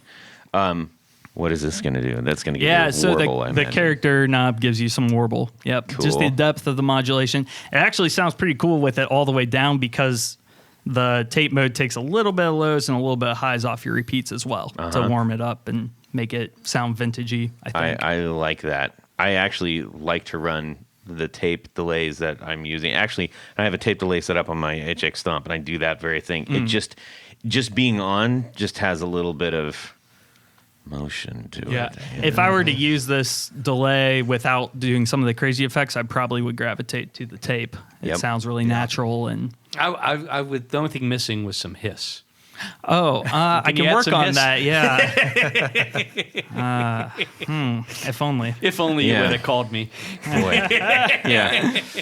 Speaker 1: What is this going to do? That's going to give you a
Speaker 5: so
Speaker 1: warble,
Speaker 5: the character knob gives you some warble. Yep.
Speaker 1: Cool.
Speaker 5: Just the depth of the modulation. It actually sounds pretty cool with it all the way down because the tape mode takes a little bit of lows and a little bit of highs off your repeats as well to warm it up and make it sound vintagey, I think.
Speaker 1: I like that. I actually like to run the tape delays that I'm using. Actually, I have a tape delay set up on my HX Stomp, and I do that very thing. It just being on just has a little bit of motion to it.
Speaker 5: If I were to use this delay without doing some of the crazy effects, I probably would gravitate to the tape. It sounds really natural. And
Speaker 2: I would. The only thing missing was some hiss.
Speaker 5: I can
Speaker 2: add
Speaker 5: work
Speaker 2: some
Speaker 5: on
Speaker 2: hiss?
Speaker 5: that. Yeah. If only.
Speaker 2: If only you would have called me.
Speaker 1: Boy.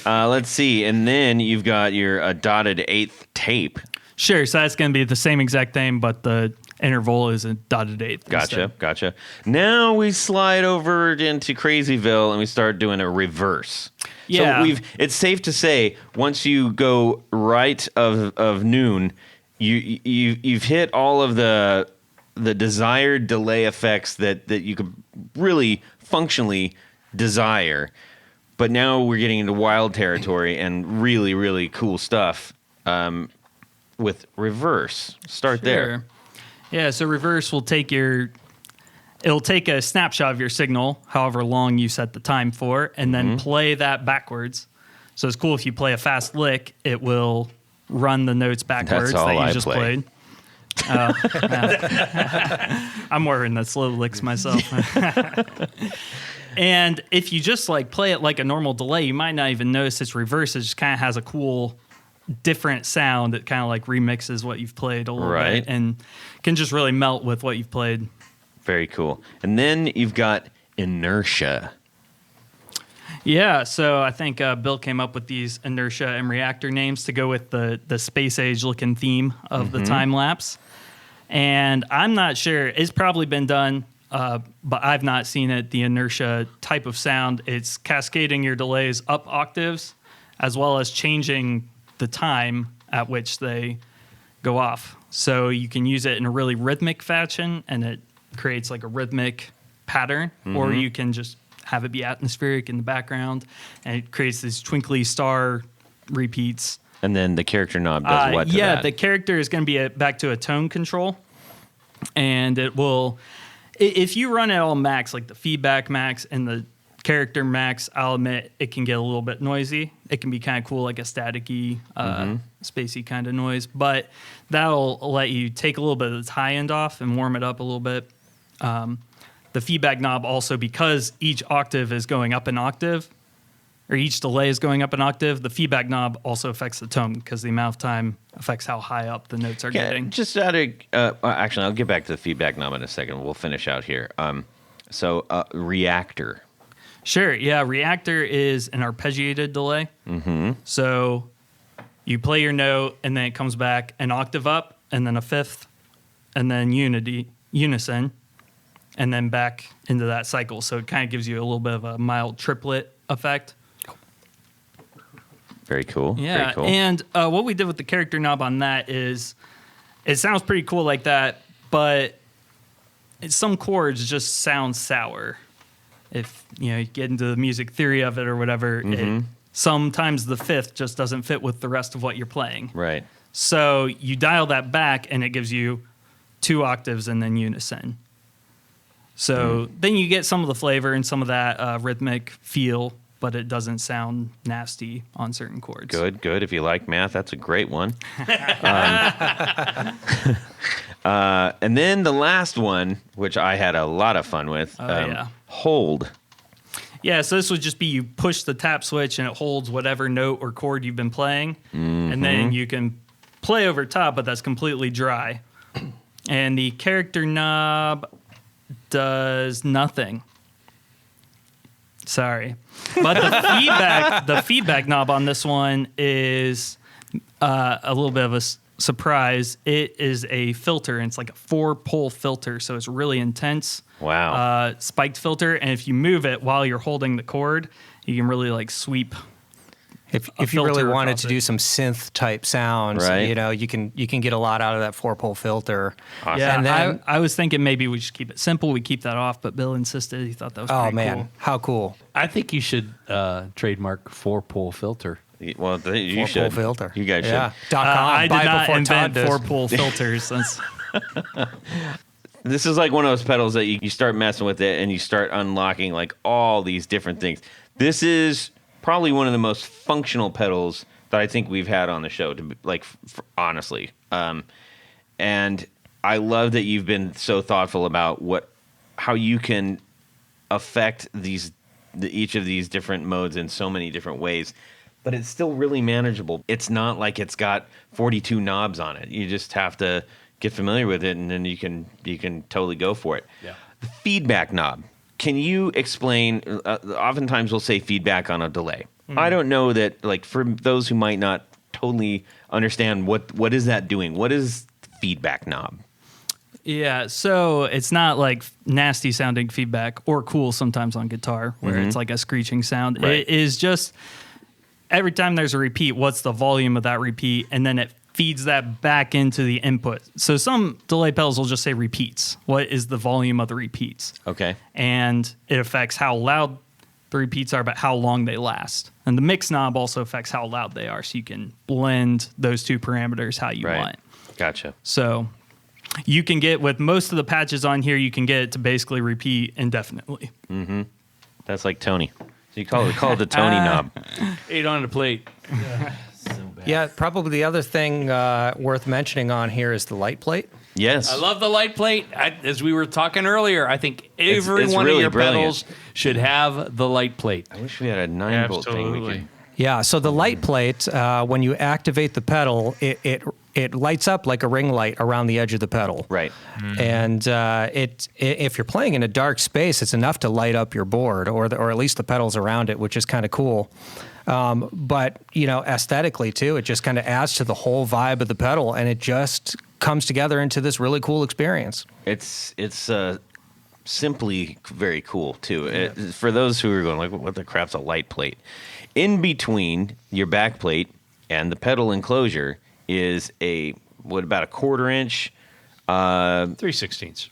Speaker 1: Let's see. And then you've got your dotted eighth tape.
Speaker 5: Sure. So that's going to be the same exact thing, but the interval is a dotted eighth.
Speaker 1: Gotcha. Now we slide over into Crazyville and we start doing a reverse.
Speaker 5: Yeah.
Speaker 1: So it's safe to say once you go right of noon, you've hit all of the desired delay effects that you could really functionally desire. But now we're getting into wild territory and really, really cool stuff with reverse. Start there.
Speaker 5: Yeah, so reverse will it'll take a snapshot of your signal, however long you set the time for, and then play that backwards. So it's cool if you play a fast lick, it will run the notes backwards
Speaker 1: That's all
Speaker 5: that you
Speaker 1: I
Speaker 5: just
Speaker 1: play.
Speaker 5: played. I'm more in the slow licks myself. And if you just play it like a normal delay, you might not even notice it's reverse. It just kind of has a cool different sound that kind of remixes what you've played a little bit and can just really melt with what you've played.
Speaker 1: Very cool. And then you've got inertia.
Speaker 5: Yeah, so I think Bill came up with these inertia and reactor names to go with the space age looking theme of the time lapse. And I'm not sure, it's probably been done, but I've not seen it, the inertia type of sound. It's cascading your delays up octaves as well as changing the time at which they go off. So you can use it in a really rhythmic fashion and it creates a rhythmic pattern, or you can just have it be atmospheric in the background and it creates these twinkly star repeats.
Speaker 1: And then the character knob does what to that?
Speaker 5: The character is going to be back to a tone control, and it will, if you run it all max, like the feedback max and the character max, I'll admit it can get a little bit noisy. It can be kind of cool, like a staticky, spacey kind of noise, but that'll let you take a little bit of the high end off and warm it up a little bit. The feedback knob also, because each octave is going up an octave, or each delay is going up an octave, the feedback knob also affects the tone because the amount of time affects how high up the notes are getting.
Speaker 1: Just out of, actually, I'll get back to the feedback knob in a second. We'll finish out here. So reactor.
Speaker 5: Sure, yeah. Reactor is an arpeggiated delay. So you play your note, and then it comes back an octave up, and then a fifth, and then unison. and then back into that cycle. So it kind of gives you a little bit of a mild triplet effect.
Speaker 1: Very cool.
Speaker 5: Yeah,
Speaker 1: Very cool.
Speaker 5: and what we did with the character knob on that is, it sounds pretty cool like that, but some chords just sound sour. If you get into the music theory of it or whatever, sometimes the fifth just doesn't fit with the rest of what you're playing.
Speaker 1: Right.
Speaker 5: So you dial that back, and it gives you 2 octaves and then unison. So then you get some of the flavor and some of that rhythmic feel, but it doesn't sound nasty on certain chords.
Speaker 1: Good. If you like math, that's a great one. And then the last one, which I had a lot of fun with, hold.
Speaker 5: Yeah, so this would just be you push the tap switch and it holds whatever note or chord you've been playing, and then you can play over top, but that's completely dry. And the character knob does nothing. Sorry. But the feedback knob on this one is a little bit of a surprise. It is a filter, and it's like a 4-pole filter, so it's really intense.
Speaker 1: Wow.
Speaker 5: Spiked filter, and if you move it while you're holding the chord, you can really like sweep.
Speaker 4: If you really wanted to do some synth type sounds,
Speaker 1: right.
Speaker 4: you can get a lot out of that 4-pole filter.
Speaker 1: Awesome.
Speaker 5: Yeah,
Speaker 4: And then,
Speaker 5: I was thinking maybe we just keep it simple. We keep that off, but Bill insisted. He thought that was pretty cool.
Speaker 4: How cool!
Speaker 6: I think you should trademark 4-pole filter.
Speaker 1: Well, you
Speaker 4: 4-pole
Speaker 1: should.
Speaker 4: filter.
Speaker 1: You guys should.
Speaker 4: Yeah. .com.
Speaker 5: I
Speaker 4: Buy
Speaker 5: did
Speaker 4: it
Speaker 5: not
Speaker 4: before
Speaker 5: invent
Speaker 4: Todd does.
Speaker 5: 4-pole filters. That's
Speaker 1: This is like one of those pedals that you start messing with it and you start unlocking like all these different things. This is probably one of the most functional pedals that I think we've had on the show, to like honestly. And I love that you've been so thoughtful about how you can affect each of these different modes in so many different ways. But it's still really manageable. It's not like it's got 42 knobs on it. You just have to get familiar with it, and then you can totally go for it.
Speaker 6: Yeah.
Speaker 1: The feedback knob. Can you explain? Oftentimes we'll say feedback on a delay. I don't know that, like, for those who might not totally understand what is that doing. What is the feedback knob?
Speaker 5: Yeah, so it's not like nasty sounding feedback or cool sometimes on guitar where it's like a screeching sound.
Speaker 1: Right.
Speaker 5: It is just every time there's a repeat, what's the volume of that repeat? And then it feeds that back into the input. So some delay pedals will just say repeats. What is the volume of the repeats?
Speaker 1: Okay.
Speaker 5: And it affects how loud the repeats are, but how long they last. And the mix knob also affects how loud they are. So you can blend those two parameters how you want.
Speaker 1: Gotcha.
Speaker 5: So you can get, with most of the patches on here, you can get it to basically repeat indefinitely.
Speaker 1: That's like Tony. So you call it the Tony knob.
Speaker 6: 8 on a plate.
Speaker 4: Yeah, probably the other thing worth mentioning on here is the light plate.
Speaker 1: Yes.
Speaker 6: I love the light plate. As we were talking earlier, I think every
Speaker 1: it's
Speaker 6: one
Speaker 1: really
Speaker 6: of your
Speaker 1: brilliant.
Speaker 6: pedals should have the light plate.
Speaker 1: I wish we had a 9-volt thing. We
Speaker 3: Absolutely.
Speaker 1: could,
Speaker 4: Yeah, so the light plate, when you activate the pedal, it lights up like a ring light around the edge of the pedal.
Speaker 1: right.
Speaker 4: And if you're playing in a dark space, it's enough to light up your board or at least the pedals around it, which is kind of cool. But aesthetically too, it just kind of adds to the whole vibe of the pedal, and it just comes together into this really cool experience.
Speaker 1: It's simply very cool too. For those who are going like, what the crap's a light plate? In between your back plate and the pedal enclosure is about a 1/4 inch,
Speaker 6: 3/16.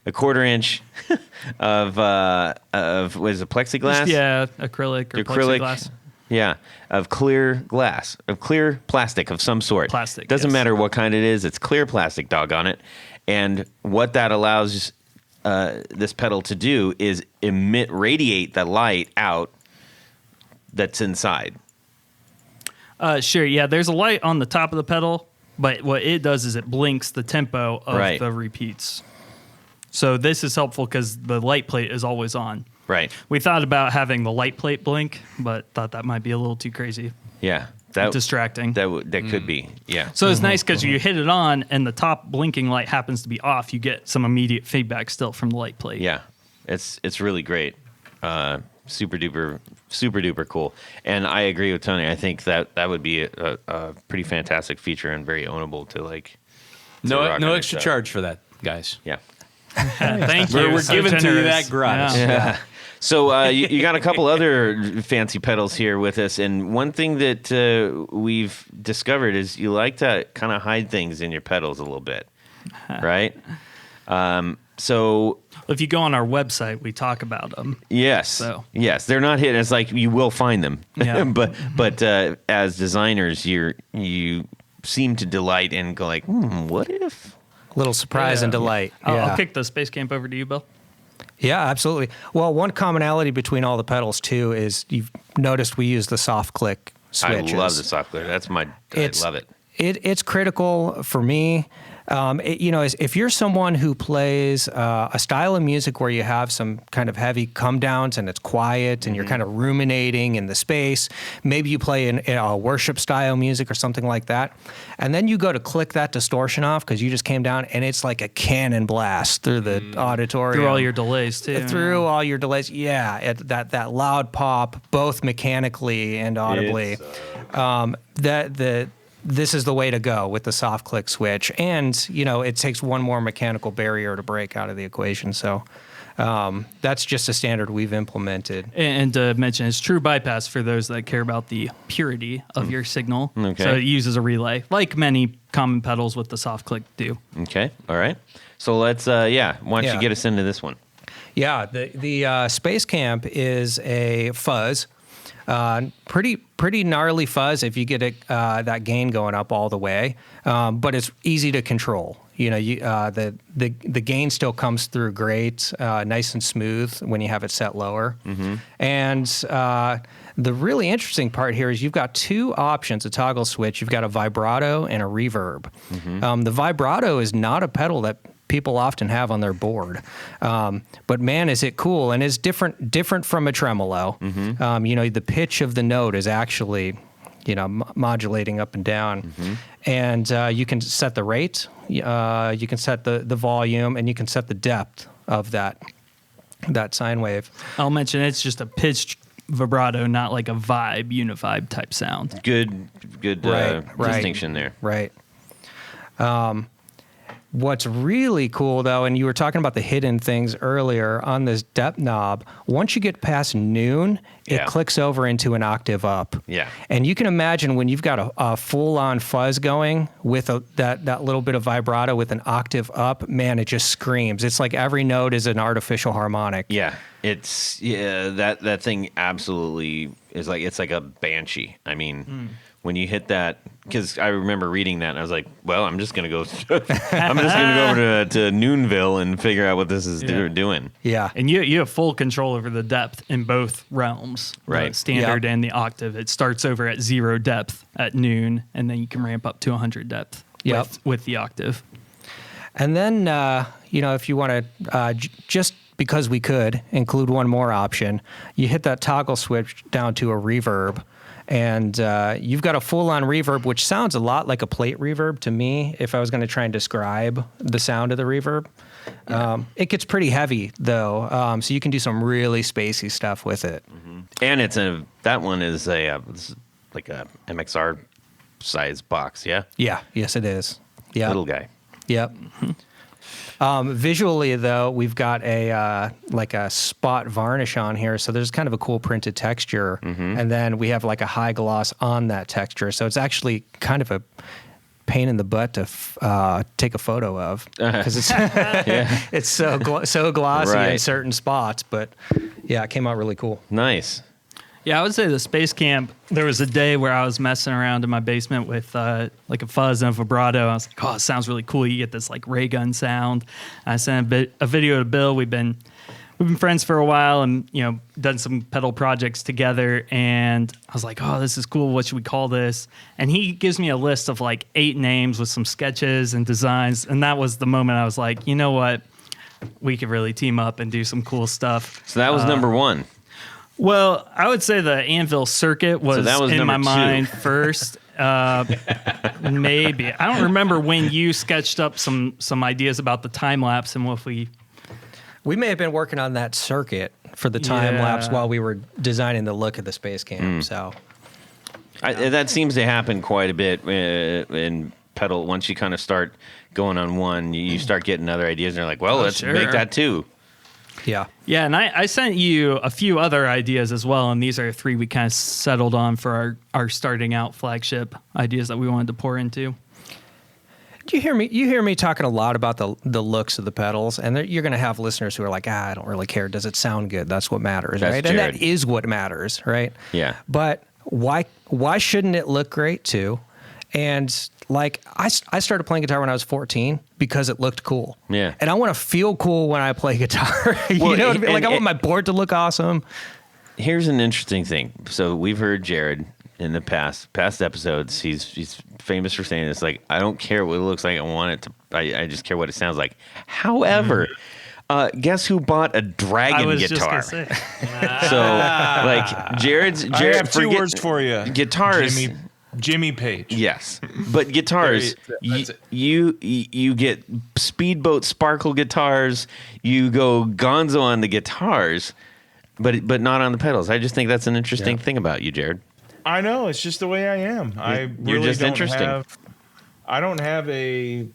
Speaker 1: a 1/4 inch of what is it, plexiglass?
Speaker 5: Just, yeah, acrylic or plexiglass.
Speaker 1: Yeah, of clear glass, of clear plastic of some sort.
Speaker 5: Plastic,
Speaker 1: Doesn't
Speaker 5: yes.
Speaker 1: matter what kind it is. It's clear plastic, doggone it. And what that allows this pedal to do is radiate the light out that's inside.
Speaker 5: Sure, yeah, there's a light on the top of the pedal, but what it does is it blinks the tempo of
Speaker 1: Right.
Speaker 5: the repeats. So this is helpful because the light plate is always on.
Speaker 1: Right.
Speaker 5: We thought about having the light plate blink, but thought that might be a little too crazy,
Speaker 1: Yeah.
Speaker 5: distracting.
Speaker 1: That could be. Yeah.
Speaker 5: So it's nice because you hit it on and the top blinking light happens to be off. You get some immediate feedback still from the light plate.
Speaker 1: Yeah. It's really great. Super duper cool. And I agree with Tony. I think that would be a pretty fantastic feature and very ownable to like. to rock
Speaker 6: No
Speaker 1: on
Speaker 6: extra
Speaker 1: your stuff.
Speaker 6: charge for that, guys.
Speaker 1: Yeah.
Speaker 5: Thank you.
Speaker 6: We're
Speaker 5: So
Speaker 6: giving to you
Speaker 5: generous.
Speaker 6: that gratis.
Speaker 5: Yeah.
Speaker 1: Yeah. So you got a couple other fancy pedals here with us, and one thing that we've discovered is you like to kind of hide things in your pedals a little bit, right? So
Speaker 5: If you go on our website, we talk about them.
Speaker 1: yes, yes, they're not hidden. It's like you will find them,
Speaker 5: Yeah.
Speaker 1: but as designers, you seem to delight and go like, what if?
Speaker 4: Little surprise and delight.
Speaker 5: I'll kick the Space Camp over to you, Bill.
Speaker 4: Yeah, absolutely. Well, one commonality between all the pedals too is you've noticed we use the soft click switches.
Speaker 1: I love the software. That's I love it.
Speaker 4: It's critical for me. If you're someone who plays a style of music where you have some kind of heavy come downs and it's quiet and you're kind of ruminating in the space, maybe you play in a worship style music or something like that, and then you go to click that distortion off because you just came down and it's like a cannon blast through the auditorium.
Speaker 5: Through all your delays, too.
Speaker 4: Through all your delays, yeah, that loud pop, both mechanically and audibly. This is the way to go with the soft click switch, and it takes one more mechanical barrier to break out of the equation. So that's just a standard we've implemented.
Speaker 5: And to mention, it's true bypass for those that care about the purity of your signal.
Speaker 1: Okay.
Speaker 5: So it uses a relay, like many common pedals with the soft click do.
Speaker 1: Okay, all right. So let's why don't you get us into this one?
Speaker 4: Yeah, the Space Camp is a fuzz. Pretty gnarly fuzz if you get that gain going up all the way, but it's easy to control. The gain still comes through great, nice and smooth when you have it set lower. Mm-hmm. And the really interesting part here is you've got two options, a toggle switch. You've got a vibrato and a reverb. Mm-hmm. The vibrato is not a pedal that people often have on their board. But man, is it cool, and it's different from a tremolo. Mm-hmm. The pitch of the note is actually, modulating up and down. Mm-hmm. And you can set the rate, you can set the volume, and you can set the depth of that sine wave.
Speaker 5: I'll mention it's just a pitched vibrato, not like a univibe type sound.
Speaker 1: Good distinction there.
Speaker 4: Right. What's really cool, though, and you were talking about the hidden things earlier on this depth knob, once you get past noon, it clicks over into an octave up.
Speaker 1: Yeah.
Speaker 4: And you can imagine when you've got a full-on fuzz going with that little bit of vibrato with an octave up, man, it just screams. It's like every note is an artificial harmonic.
Speaker 1: Yeah. That thing absolutely is like, it's like a banshee. I mean, when you hit that, because I remember reading that and I was like, well, I'm just going to go over to Noonville and figure out what this is doing.
Speaker 4: Yeah.
Speaker 5: And you have full control over the depth in both realms,
Speaker 1: right?
Speaker 5: The standard and the octave. It starts over at 0 depth at noon, and then you can ramp up to 100 depth with the octave. And
Speaker 4: then, if you want to just because we could include one more option, you hit that toggle switch down to a reverb. And you've got a full-on reverb, which sounds a lot like a plate reverb to me, if I was going to try and describe the sound of the reverb. Yeah. It gets pretty heavy, though, so you can do some really spacey stuff with it.
Speaker 1: Mm-hmm. And that one is like a MXR size box, yeah?
Speaker 4: Yeah, yes, it is. Yeah,
Speaker 1: little guy.
Speaker 4: Yep. Visually, though, we've got a spot varnish on here, so there's kind of a cool printed texture, and then we have like a high gloss on that texture, so it's actually kind of a pain in the butt to take a photo of because it's it's so glossy in certain spots, but yeah, it came out really cool.
Speaker 1: Nice.
Speaker 5: Yeah, I would say the Space Camp, there was a day where I was messing around in my basement with like a fuzz and a vibrato. I was like, oh, it sounds really cool. You get this like ray gun sound. I sent a video to Bill. We've been friends for a while and, done some pedal projects together. And I was like, oh, this is cool. What should we call this? And he gives me a list of like 8 names with some sketches and designs. And that was the moment I was like, you know what? We could really team up and do some cool stuff.
Speaker 1: So that was number 1.
Speaker 5: Well, I would say the Anvil Circuit was in my mind first. Maybe. I don't remember when you sketched up some ideas about the time lapse and what we
Speaker 4: may have been working on that circuit for the time lapse while we were designing the look of the Space Camp. So
Speaker 1: that seems to happen quite a bit, and pedal, once you kind of start going on one, you start getting other ideas, and they're like, well, let's make that too.
Speaker 4: Yeah.
Speaker 5: Yeah, and I sent you a few other ideas as well, and these are 3 we kind of settled on for our starting out flagship ideas that we wanted to pour into.
Speaker 4: You hear me talking a lot about the looks of the pedals, and you're going to have listeners who are like, I don't really care. Does it sound good? That's what matters, right?
Speaker 1: Jared.
Speaker 4: And that is what matters, right?
Speaker 1: Yeah.
Speaker 4: But why shouldn't it look great too? And like I started playing guitar when I was 14 because it looked cool.
Speaker 1: Yeah.
Speaker 4: And I want to feel cool when I play guitar. You
Speaker 1: Well,
Speaker 4: know what I mean? Like I
Speaker 1: and-
Speaker 4: want my board to look awesome.
Speaker 1: Here's an interesting thing. So we've heard Jared in the past episodes. He's famous for saying this. Like, I don't care what it looks like. I want it to. I just care what it sounds like. However, guess who bought a Dragon guitar?
Speaker 5: Just gonna say.
Speaker 1: So like Jared.
Speaker 3: I have 2 words for you.
Speaker 1: Guitars.
Speaker 3: Jimmy Page.
Speaker 1: Yes, but guitars,
Speaker 3: That's it.
Speaker 1: you get speedboat sparkle guitars. You go gonzo on the guitars, but not on the pedals. I just think that's an interesting thing about you, Jared.
Speaker 3: I know. It's just the way I am.
Speaker 1: You're just interesting.
Speaker 3: I don't have a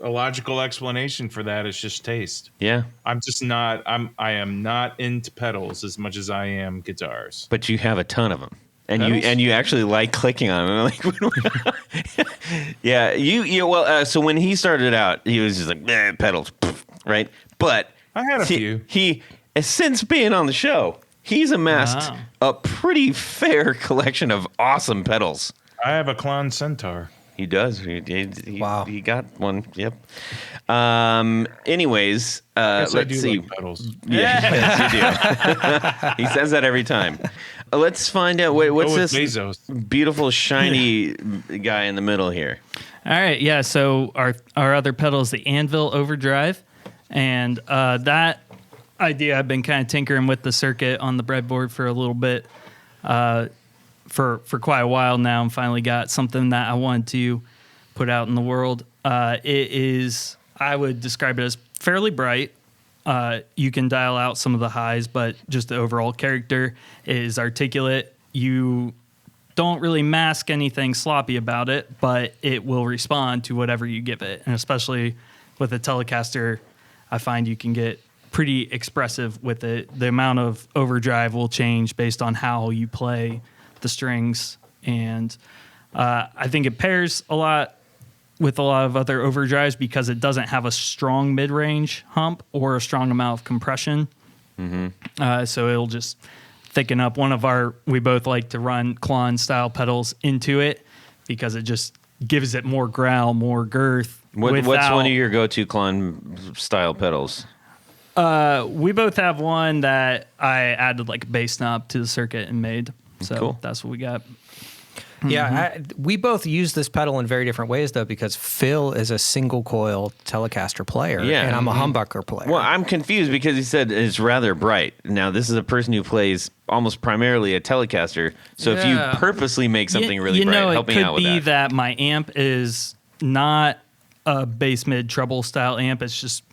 Speaker 3: logical explanation for that. It's just taste.
Speaker 1: Yeah,
Speaker 3: I'm just not. I am not into pedals as much as I am guitars.
Speaker 1: but you have a ton of them. And
Speaker 3: Pedals?
Speaker 1: you actually like clicking on them. Like, yeah, well. So when he started out, he was just like pedals, right? But
Speaker 3: I had a few.
Speaker 1: He since being on the show, he's amassed a pretty fair collection of awesome pedals.
Speaker 3: I have a Klon Centaur.
Speaker 1: He does.
Speaker 4: Wow.
Speaker 1: He got one. Yep. Anyways,
Speaker 3: Yes, I
Speaker 1: let's
Speaker 3: do
Speaker 1: see.
Speaker 3: like pedals.
Speaker 1: Yes, you do. He says that every time. Let's find out. What's
Speaker 3: Go with
Speaker 1: this
Speaker 3: Bezos.
Speaker 1: beautiful shiny guy in the middle here?
Speaker 5: All right, yeah. So our other pedal is the Anvil Overdrive, and that idea I've been kind of tinkering with the circuit on the breadboard for a little bit, for quite a while now, and finally got something that I wanted to put out in the world. It is, I would describe it as fairly bright. You can dial out some of the highs, but just the overall character is articulate. You don't really mask anything sloppy about it, but it will respond to whatever you give it. And especially with a Telecaster, I find you can get pretty expressive with it. The amount of overdrive will change based on how you play the strings. And I think it pairs a lot with a lot of other overdrives because it doesn't have a strong mid-range hump or a strong amount of compression. So it'll just thicken up. We both like to run Klon style pedals into it because it just gives it more growl, more girth.
Speaker 1: What's one of your go-to Klon style pedals?
Speaker 5: We both have one that I added like a bass knob to the circuit and made. So
Speaker 1: Cool.
Speaker 5: That's what we got.
Speaker 4: Yeah, we both use this pedal in very different ways, though, because Phil is a single coil Telecaster player,
Speaker 1: Yeah.
Speaker 4: and I'm a humbucker player.
Speaker 1: Well, I'm confused because he said it's rather bright. Now, this is a person who plays almost primarily a Telecaster. So if
Speaker 5: Yeah.
Speaker 1: you purposely make something really
Speaker 5: you
Speaker 1: bright,
Speaker 5: know,
Speaker 1: help me out with
Speaker 5: It could be
Speaker 1: that.
Speaker 5: that my amp is not a bass mid treble style amp. It's just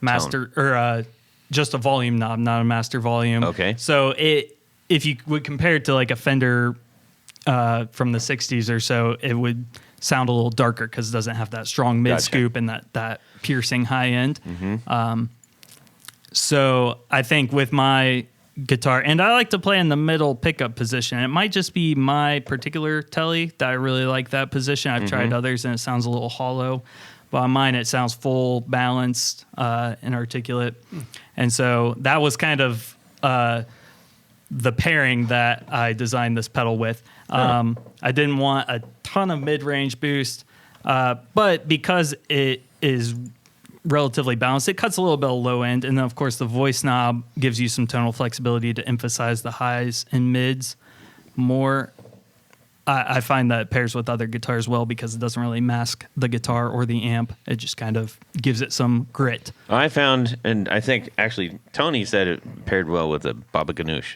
Speaker 5: master or just a volume knob, not a master volume.
Speaker 1: Okay.
Speaker 5: So if you would compare it to like a Fender from the 60s or so, it would sound a little darker because it doesn't have that strong mid scoop and that piercing high end. So I think with my guitar, and I like to play in the middle pickup position. It might just be my particular Tele that I really like that position. I've tried others and it sounds a little hollow. But on mine, it sounds full, balanced, and articulate. And so that was kind of the pairing that I designed this pedal with. I didn't want a ton of mid-range boost, but because it is relatively balanced, it cuts a little bit of low end. And then, of course, the voice knob gives you some tonal flexibility to emphasize the highs and mids more. I find that it pairs with other guitars well because it doesn't really mask the guitar or the amp. It just kind of gives it some grit.
Speaker 1: I found, and I think actually Tony said it paired well with a Baba Ganoush.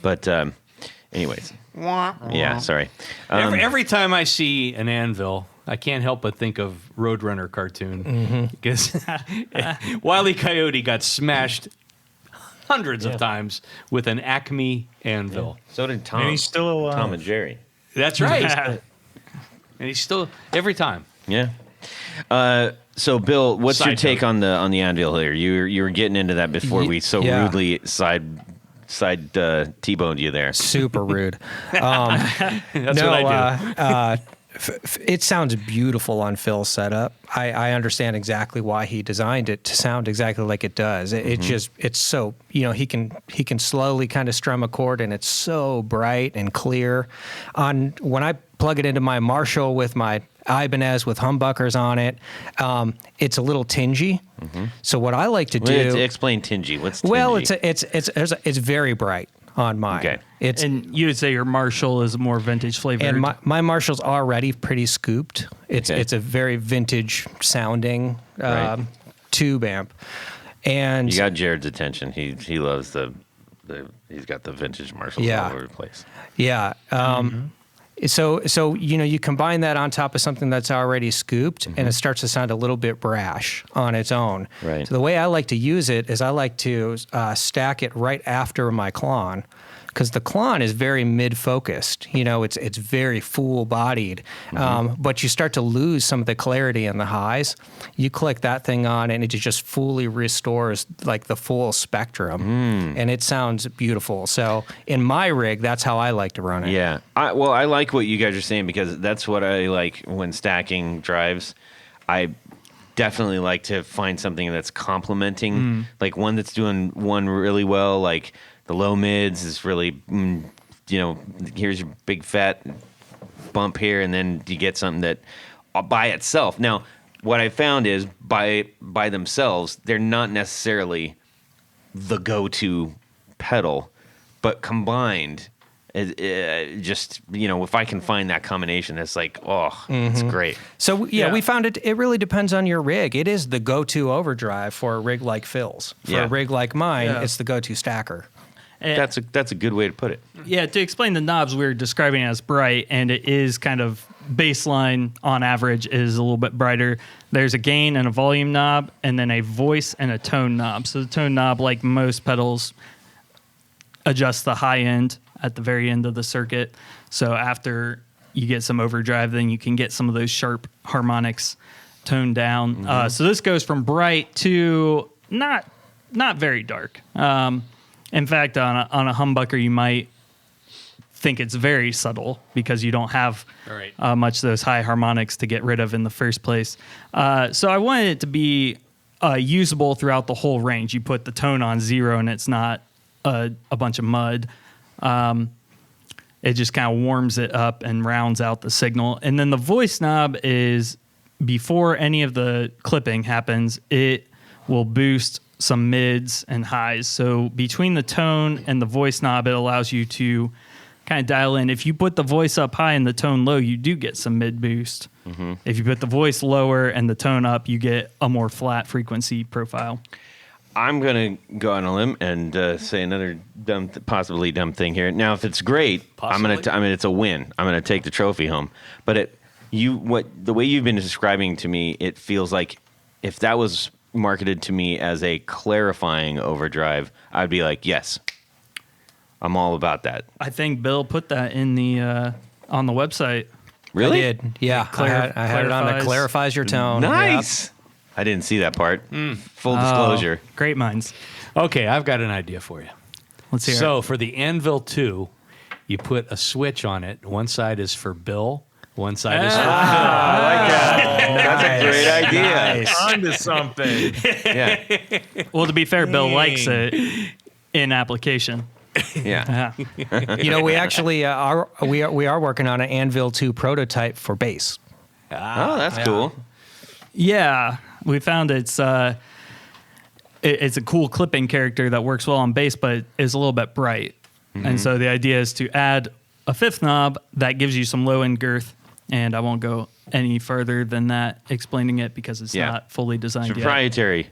Speaker 1: But anyways. Yeah, sorry.
Speaker 6: Every time I see an anvil, I can't help but think of Roadrunner cartoon because Wile E. Coyote got smashed hundreds of times with an Acme anvil.
Speaker 1: So did Tom.
Speaker 3: And he's still alive.
Speaker 1: Tom and Jerry.
Speaker 6: That's right. And he's still every time.
Speaker 1: Yeah. So, Bill, what's your
Speaker 6: Side
Speaker 1: take
Speaker 6: note.
Speaker 1: on the anvil here? You were getting into that before we so
Speaker 4: Yeah.
Speaker 1: rudely side T-boned you there.
Speaker 4: Super rude.
Speaker 6: That's what I do.
Speaker 4: It sounds beautiful on Phil's setup. I understand exactly why he designed it to sound exactly like it does. It's so, he can slowly kind of strum a chord, and it's so bright and clear. When I plug it into my Marshall with my Ibanez with humbuckers on it, it's a little tingy. So what I like to do,
Speaker 1: Explain tingy. What's tingy?
Speaker 4: well, it's very bright on mine.
Speaker 1: Okay.
Speaker 5: And you would say your Marshall is more vintage flavored.
Speaker 4: And my Marshall's already pretty scooped. It's
Speaker 1: Okay.
Speaker 4: a very vintage sounding
Speaker 1: Right.
Speaker 4: tube amp. And
Speaker 1: You got Jared's attention. He loves he's got the vintage Marshalls
Speaker 4: Yeah.
Speaker 1: all over the place.
Speaker 4: yeah. So you combine that on top of something that's already scooped, and it starts to sound a little bit brash on its own.
Speaker 1: Right.
Speaker 4: So the way I like to use it is I like to stack it right after my Klon, because the Klon is very mid-focused. It's very full-bodied, but you start to lose some of the clarity in the highs. You click that thing on, and it just fully restores like the full spectrum, and it sounds beautiful. So in my rig, that's how I like to run it.
Speaker 1: Yeah. I like what you guys are saying, because that's what I like when stacking drives. I definitely like to find something that's complementing, like one that's doing one really well, like the low mids is really, here's your big fat bump here, and then you get something that by itself. Now, what I found is by themselves, they're not necessarily the go-to pedal, but combined, if I can find that combination, it's like, it's great.
Speaker 4: So we found it really depends on your rig. It is the go-to overdrive for a rig like Phil's. For
Speaker 1: Yeah.
Speaker 4: a rig like mine,
Speaker 5: Yeah.
Speaker 4: it's the go-to stacker.
Speaker 5: And-
Speaker 1: That's a good way to put it.
Speaker 5: Yeah, to explain the knobs, we were describing it as bright, and it is kind of baseline on average is a little bit brighter. There's a gain and a volume knob, and then a voice and a tone knob. So the tone knob, like most pedals, adjusts the high end at the very end of the circuit. So after you get some overdrive, then you can get some of those sharp harmonics toned down. So this goes from bright to not very dark. In fact, on a humbucker, you might think it's very subtle because you don't have
Speaker 6: Right.
Speaker 5: much of those high harmonics to get rid of in the first place. So I wanted it to be usable throughout the whole range. You put the tone on 0 and it's not a bunch of mud. It just kind of warms it up and rounds out the signal. And then the voice knob is, before any of the clipping happens, it will boost some mids and highs. So between the tone and the voice knob, it allows you to kind of dial in. If you put the voice up high and the tone low, you do get some mid boost. If you put the voice lower and the tone up, you get a more flat frequency profile.
Speaker 1: I'm going to go on a limb and say another possibly dumb thing here. Now, if it's great, it's a win. I'm going to take the trophy home. But the way you've been describing to me, it feels like if that was marketed to me as a clarifying overdrive, I'd be like, yes, I'm all about that.
Speaker 5: I think Bill put that in the on the website.
Speaker 1: Really?
Speaker 4: I did. Yeah. I had it on that clarifies your tone.
Speaker 1: Nice. I didn't see that part. Full disclosure.
Speaker 5: Great minds.
Speaker 6: Okay, I've got an idea for you.
Speaker 5: Let's hear it.
Speaker 6: So for the Anvil 2, you put a switch on it. One side is for Bill, one side is for Phil.
Speaker 1: I like that. That's a great idea.
Speaker 3: Onto something.
Speaker 1: Yeah.
Speaker 5: Well, to be fair, Bill likes it in application.
Speaker 1: Yeah.
Speaker 4: We actually we are working on an Anvil 2 prototype for bass.
Speaker 1: Oh, that's cool.
Speaker 5: Yeah, we found it's a cool clipping character that works well on bass, but is a little bit bright. And so the idea is to add a fifth knob that gives you some low end girth. And I won't go any further than that explaining it because it's not fully designed
Speaker 1: It's
Speaker 5: yet.
Speaker 1: proprietary.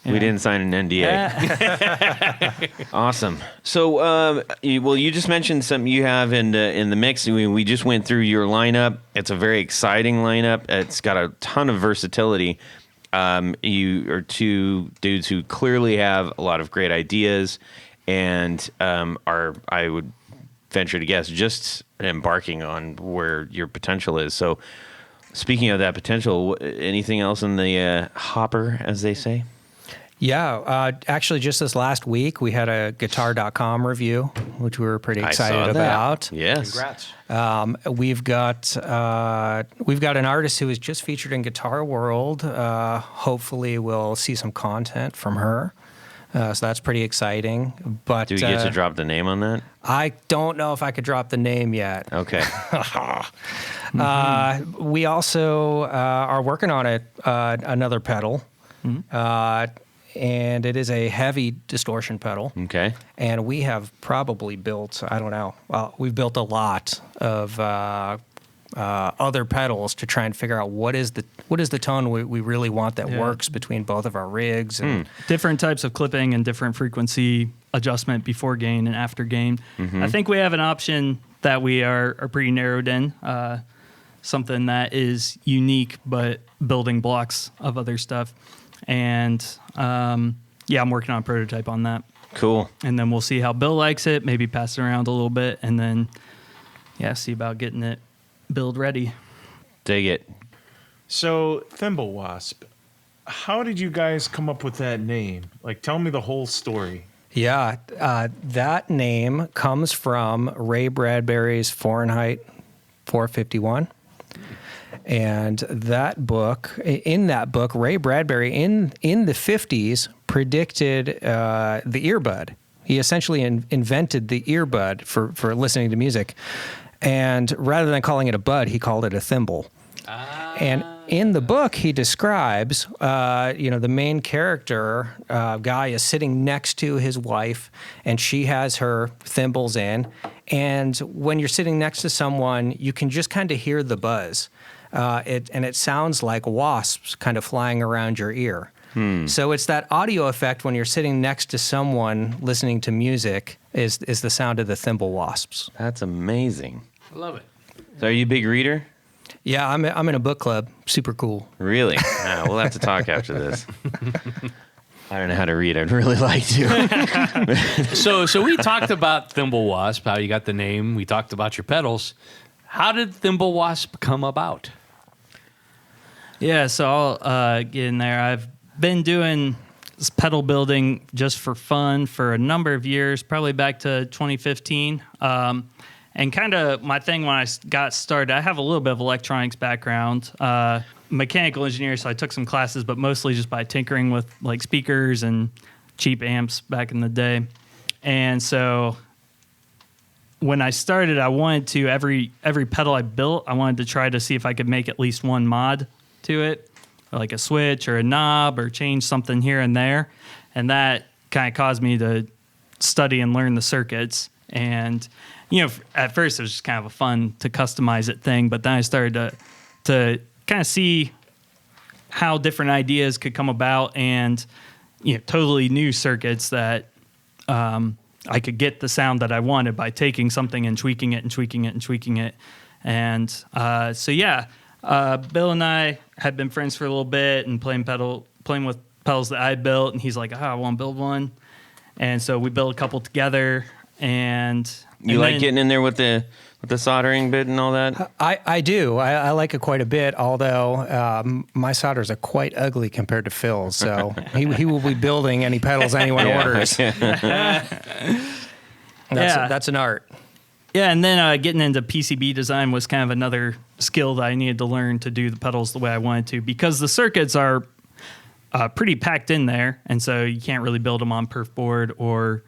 Speaker 1: We didn't sign an NDA. Awesome. So, you just mentioned something you have in the mix. We just went through your lineup. It's a very exciting lineup. It's got a ton of versatility. You are two dudes who clearly have a lot of great ideas and are, I would venture to guess, just embarking on where your potential is. So Speaking of that potential, anything else in the hopper, as they say?
Speaker 4: Yeah, actually, just this last week, we had a guitar.com review, which we were pretty excited about.
Speaker 1: Yes.
Speaker 6: Congrats.
Speaker 4: We've got an artist who was just featured in Guitar World. Hopefully, we'll see some content from her. So that's pretty exciting. But
Speaker 1: Do we get to drop the name on that?
Speaker 4: I don't know if I could drop the name yet.
Speaker 1: Okay.
Speaker 4: We also are working on another pedal. And it is a heavy distortion pedal.
Speaker 1: Okay.
Speaker 4: And we have probably built, I don't know, we've built a lot of other pedals to try and figure out what is the tone we really want that works between both of our rigs. And
Speaker 5: Different types of clipping and different frequency adjustment before gain and after gain. I think we have an option that we are pretty narrowed in, something that is unique but building blocks of other stuff. And I'm working on a prototype on that.
Speaker 1: Cool.
Speaker 5: And then we'll see how Bill likes it, maybe pass it around a little bit, and then, see about getting it build ready.
Speaker 1: Dig it.
Speaker 3: So, Thimble Wasp, how did you guys come up with that name? Like, tell me the whole story.
Speaker 4: yeah, that name comes from Ray Bradbury's Fahrenheit 451. And that book, Ray Bradbury in the 50s predicted the earbud. He essentially invented the earbud for listening to music. And rather than calling it a bud, he called it a thimble. And in the book, he describes, the main character guy is sitting next to his wife, and she has her thimbles in. And when you're sitting next to someone, you can just kind of hear the buzz. It sounds like wasps kind of flying around your ear. So it's that audio effect when you're sitting next to someone listening to music is the sound of the thimble wasps.
Speaker 1: That's amazing.
Speaker 6: I love it.
Speaker 1: So are you a big reader?
Speaker 4: Yeah, I'm in a book club. Super cool.
Speaker 1: Really? We'll have to talk after this. I don't know how to read. I'd really like to.
Speaker 6: So we talked about Thimble Wasp, how you got the name. We talked about your pedals. How did Thimble Wasp come about?
Speaker 5: Yeah, so I'll get in there. I've been doing this pedal building just for fun for a number of years, probably back to 2015. And kind of my thing when I got started, I have a little bit of electronics background, mechanical engineer, so I took some classes, but mostly just by tinkering with like speakers and cheap amps back in the day. And so when I started, I wanted to, every pedal I built, I wanted to try to see if I could make at least one mod to it, like a switch or a knob or change something here and there. And that kind of caused me to study and learn the circuits. And, at first it was just kind of a fun to customize it thing, but then I started to kind of see how different ideas could come about and, totally new circuits that I could get the sound that I wanted by taking something and tweaking it and tweaking it and tweaking it. And Bill and I had been friends for a little bit and playing with pedals that I built, and he's like, I want to build one. And so we built a couple together. And
Speaker 1: you like getting in there with the soldering bit and all that?
Speaker 4: I do. I like it quite a bit, although my solders are quite ugly compared to Phil's. So he will be building any pedals anyone orders. That's an art.
Speaker 5: Yeah, and then getting into PCB design was kind of another skill that I needed to learn to do the pedals the way I wanted to, because the circuits are pretty packed in there, and so you can't really build them on perf board or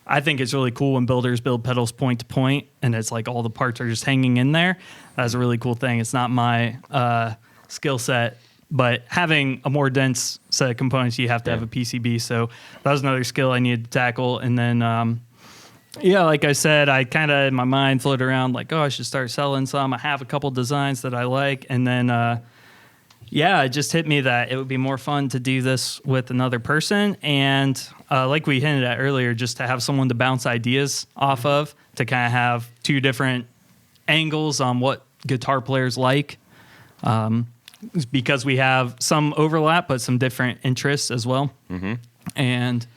Speaker 5: I think it's really cool when builders build pedals point to point, and it's like all the parts are just hanging in there. That's a really cool thing. It's not my skill set, but having a more dense set of components, you have to have a PCB. So that was another skill I needed to tackle. And then, like I said, I kind of in my mind floated around like, I should start selling some. I have a couple designs that I like, and then it just hit me that it would be more fun to do this with another person. And like we hinted at earlier, just to have someone to bounce ideas off of, to kind of have two different angles on what guitar players like. Because we have some overlap, but some different interests as well. Mm-hmm. And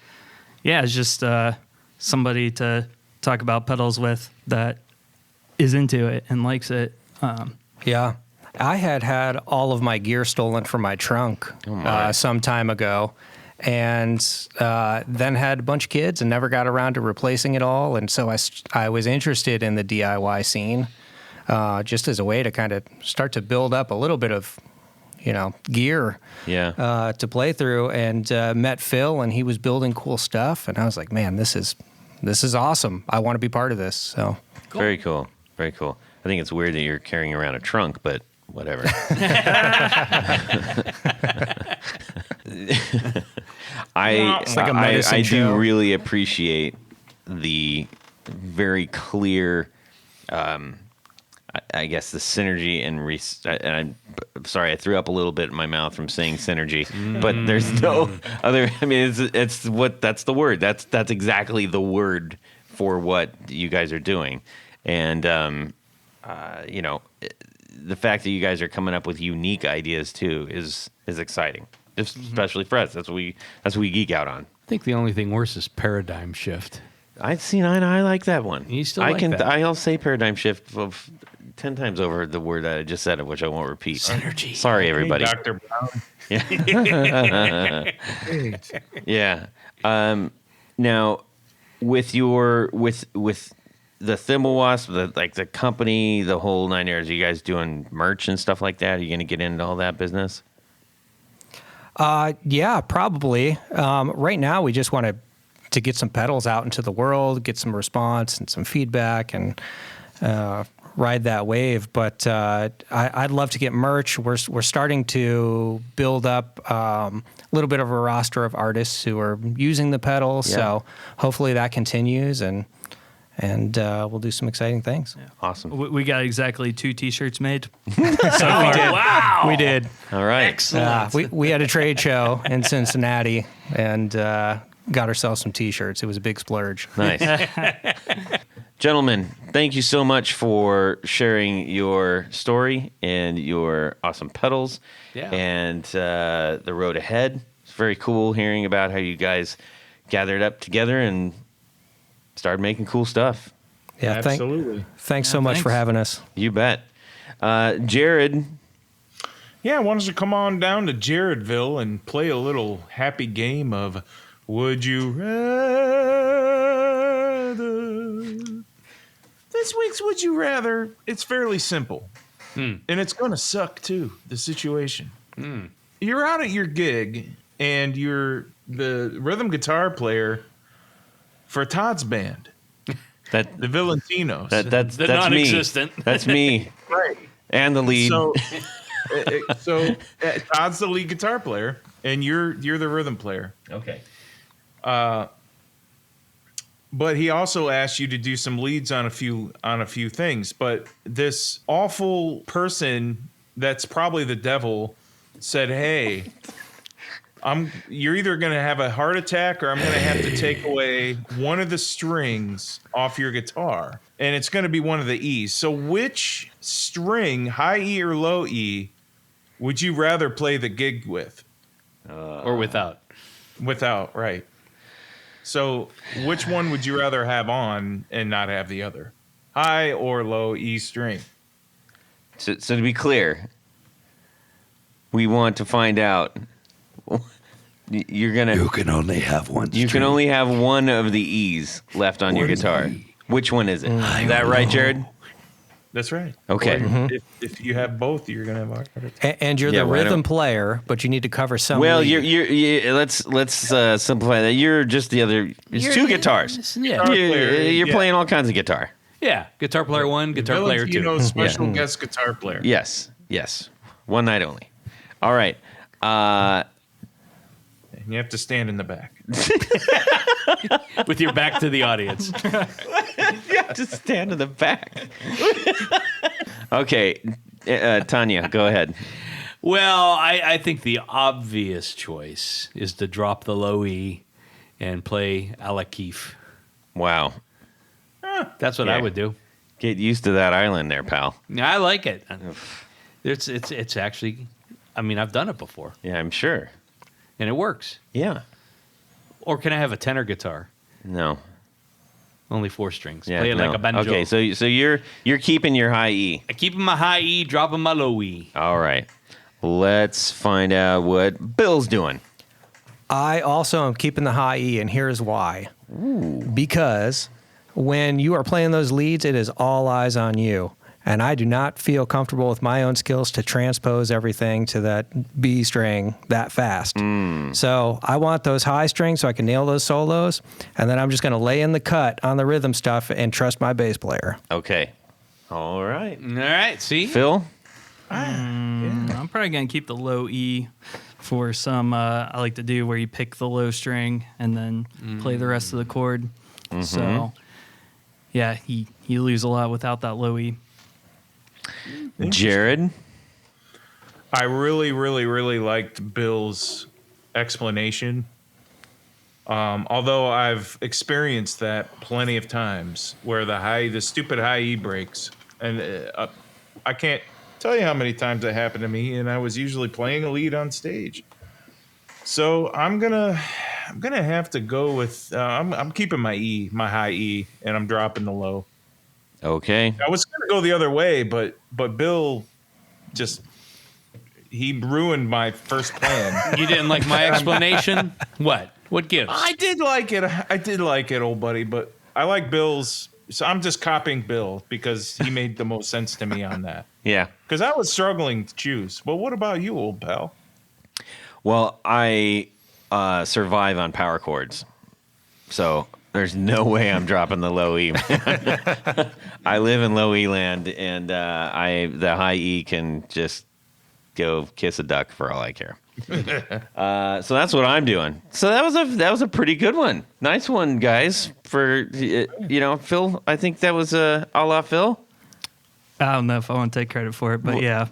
Speaker 5: it's just somebody to talk about pedals with that is into it and likes it.
Speaker 4: I had all of my gear stolen from my trunk some time ago, and then had a bunch of kids and never got around to replacing it all. And so I was interested in the DIY scene, just as a way to kind of start to build up a little bit of, gear to play through. And met Phil, and he was building cool stuff. And I was like, man, this is awesome. I want to be part of this. So
Speaker 1: cool. Very cool. Very cool. I think it's weird that you're carrying around a trunk, but whatever. I do really appreciate the very clear, I guess, the synergy and I'm sorry, I threw up a little bit in my mouth from saying synergy, but there's no other. I mean, that's the word. That's exactly the word for what you guys are doing, and the fact that you guys are coming up with unique ideas too is exciting, especially for us. That's what we geek out on.
Speaker 6: I think the only thing worse is paradigm shift.
Speaker 1: I like that one.
Speaker 6: You still like that?
Speaker 1: I'll say paradigm shift 10 times over the word that I just said, which I won't repeat.
Speaker 6: Synergy.
Speaker 1: Sorry, everybody.
Speaker 3: Hey, Dr. Brown.
Speaker 1: Yeah. Now, with the Thimble Wasp, the company, the whole 9 yards, are you guys doing merch and stuff like that? Are you going to get into all that business?
Speaker 4: Yeah, probably. Right now, we just want to get some pedals out into the world, get some response and some feedback, and ride that wave. But I'd love to get merch. We're starting to build up a little bit of a roster of artists who are using the pedals. Yeah. So hopefully that continues, and we'll do some exciting things.
Speaker 1: Yeah. Awesome.
Speaker 5: We got exactly 2 T-shirts made.
Speaker 4: So we did.
Speaker 6: Wow.
Speaker 4: We did.
Speaker 1: All right.
Speaker 6: Excellent.
Speaker 4: We had a trade show in Cincinnati and got ourselves some T-shirts. It was a big splurge.
Speaker 1: Nice. Gentlemen, thank you so much for sharing your story and your awesome pedals and the road ahead. It's very cool hearing about how you guys gathered up together and started making cool stuff.
Speaker 4: Yeah,
Speaker 3: absolutely.
Speaker 4: Thanks so much for having us.
Speaker 1: You bet. Jared.
Speaker 3: Yeah, I wanted to come on down to Jaredville and play a little happy game of Would You Rather. This week's Would You Rather, it's fairly simple. And it's going to suck, too, the situation. You're out at your gig, and you're the rhythm guitar player for Todd's band, the Valentinos.
Speaker 1: That's
Speaker 6: non-existent.
Speaker 1: Me. That's me.
Speaker 3: Right.
Speaker 1: And the lead.
Speaker 3: So Todd's the lead guitar player, and you're the rhythm player.
Speaker 1: Okay.
Speaker 3: But he also asked you to do some leads on a few things. But this awful person that's probably the devil said, "Hey, you're either going to have a heart attack, or I'm going to have to take away one of the strings off your guitar, and it's going to be one of the E's. So which string, high E or low E, would you rather play the gig with,
Speaker 6: or without?
Speaker 3: Without, right? So which one would you rather have on and not have the other, high or low E string?"
Speaker 1: So to be clear, we want to find out. You can only have one. You can only have one of the E's left on your guitar. Which one is it? Is that right, Jared?
Speaker 3: That's right.
Speaker 1: Okay.
Speaker 3: If you have both, you're gonna have a heart attack.
Speaker 4: And you're the rhythm player, but you need to cover some.
Speaker 1: Well, let's simplify that. You're just the other. It's 2 guitars.
Speaker 6: Yeah.
Speaker 1: You're playing all kinds of guitar.
Speaker 6: Yeah. Guitar player 1, guitar player 2.
Speaker 3: Special guest guitar player.
Speaker 1: Yes. One night only. All right.
Speaker 3: And you have to stand in the back.
Speaker 6: With your back to the audience.
Speaker 1: You have to stand in the back. Okay. Tanya, go ahead.
Speaker 6: Well, I think the obvious choice is to drop the low E and play a la Keef.
Speaker 1: Wow.
Speaker 6: That's what I would do.
Speaker 1: Get used to that island there, pal.
Speaker 6: I like it. It's actually, I mean, I've done it before.
Speaker 1: Yeah, I'm sure.
Speaker 6: And it works.
Speaker 1: Yeah.
Speaker 6: Or can I have a tenor guitar?
Speaker 1: No.
Speaker 6: Only 4 strings.
Speaker 1: Yeah,
Speaker 6: Play it like a banjo.
Speaker 1: Okay, so you're keeping your high E.
Speaker 6: I keep my high E, dropping my low E.
Speaker 1: All right. Let's find out what Bill's doing.
Speaker 4: I also am keeping the high E, and here's why. Because when you are playing those leads, it is all eyes on you. And I do not feel comfortable with my own skills to transpose everything to that B string that fast. So I want those high strings so I can nail those solos, and then I'm just going to lay in the cut on the rhythm stuff and trust my bass player.
Speaker 1: Okay. All right.
Speaker 6: All right, see?
Speaker 1: Phil?
Speaker 5: I'm probably going to keep the low E for some I like to do where you pick the low string and then play the rest of the chord. So, yeah, you lose a lot without that low E.
Speaker 1: Jared?
Speaker 3: I really, really, really liked Bill's explanation. Although I've experienced that plenty of times where the stupid high E breaks, and I can't tell you how many times that happened to me, and I was usually playing a lead on stage. So I'm gonna have to go with I'm keeping my high E, and I'm dropping the low.
Speaker 1: Okay.
Speaker 3: I was gonna go the other way, but Bill he ruined my first plan.
Speaker 6: You didn't like my explanation? What? What gives?
Speaker 3: I did like it, old buddy, but I like Bill's. So I'm just copying Bill because he made the most sense to me on that.
Speaker 1: Yeah.
Speaker 3: Because I was struggling to choose. Well, what about you, old pal?
Speaker 1: Well, I survive on power chords. So there's no way I'm dropping the low E. I live in low E land, and the high E can just go kiss a duck for all I care. So that's what I'm doing. So that was a pretty good one. Nice one, guys. For Phil, I think that was a la Phil.
Speaker 5: I don't know if I want to take credit for it, but yeah.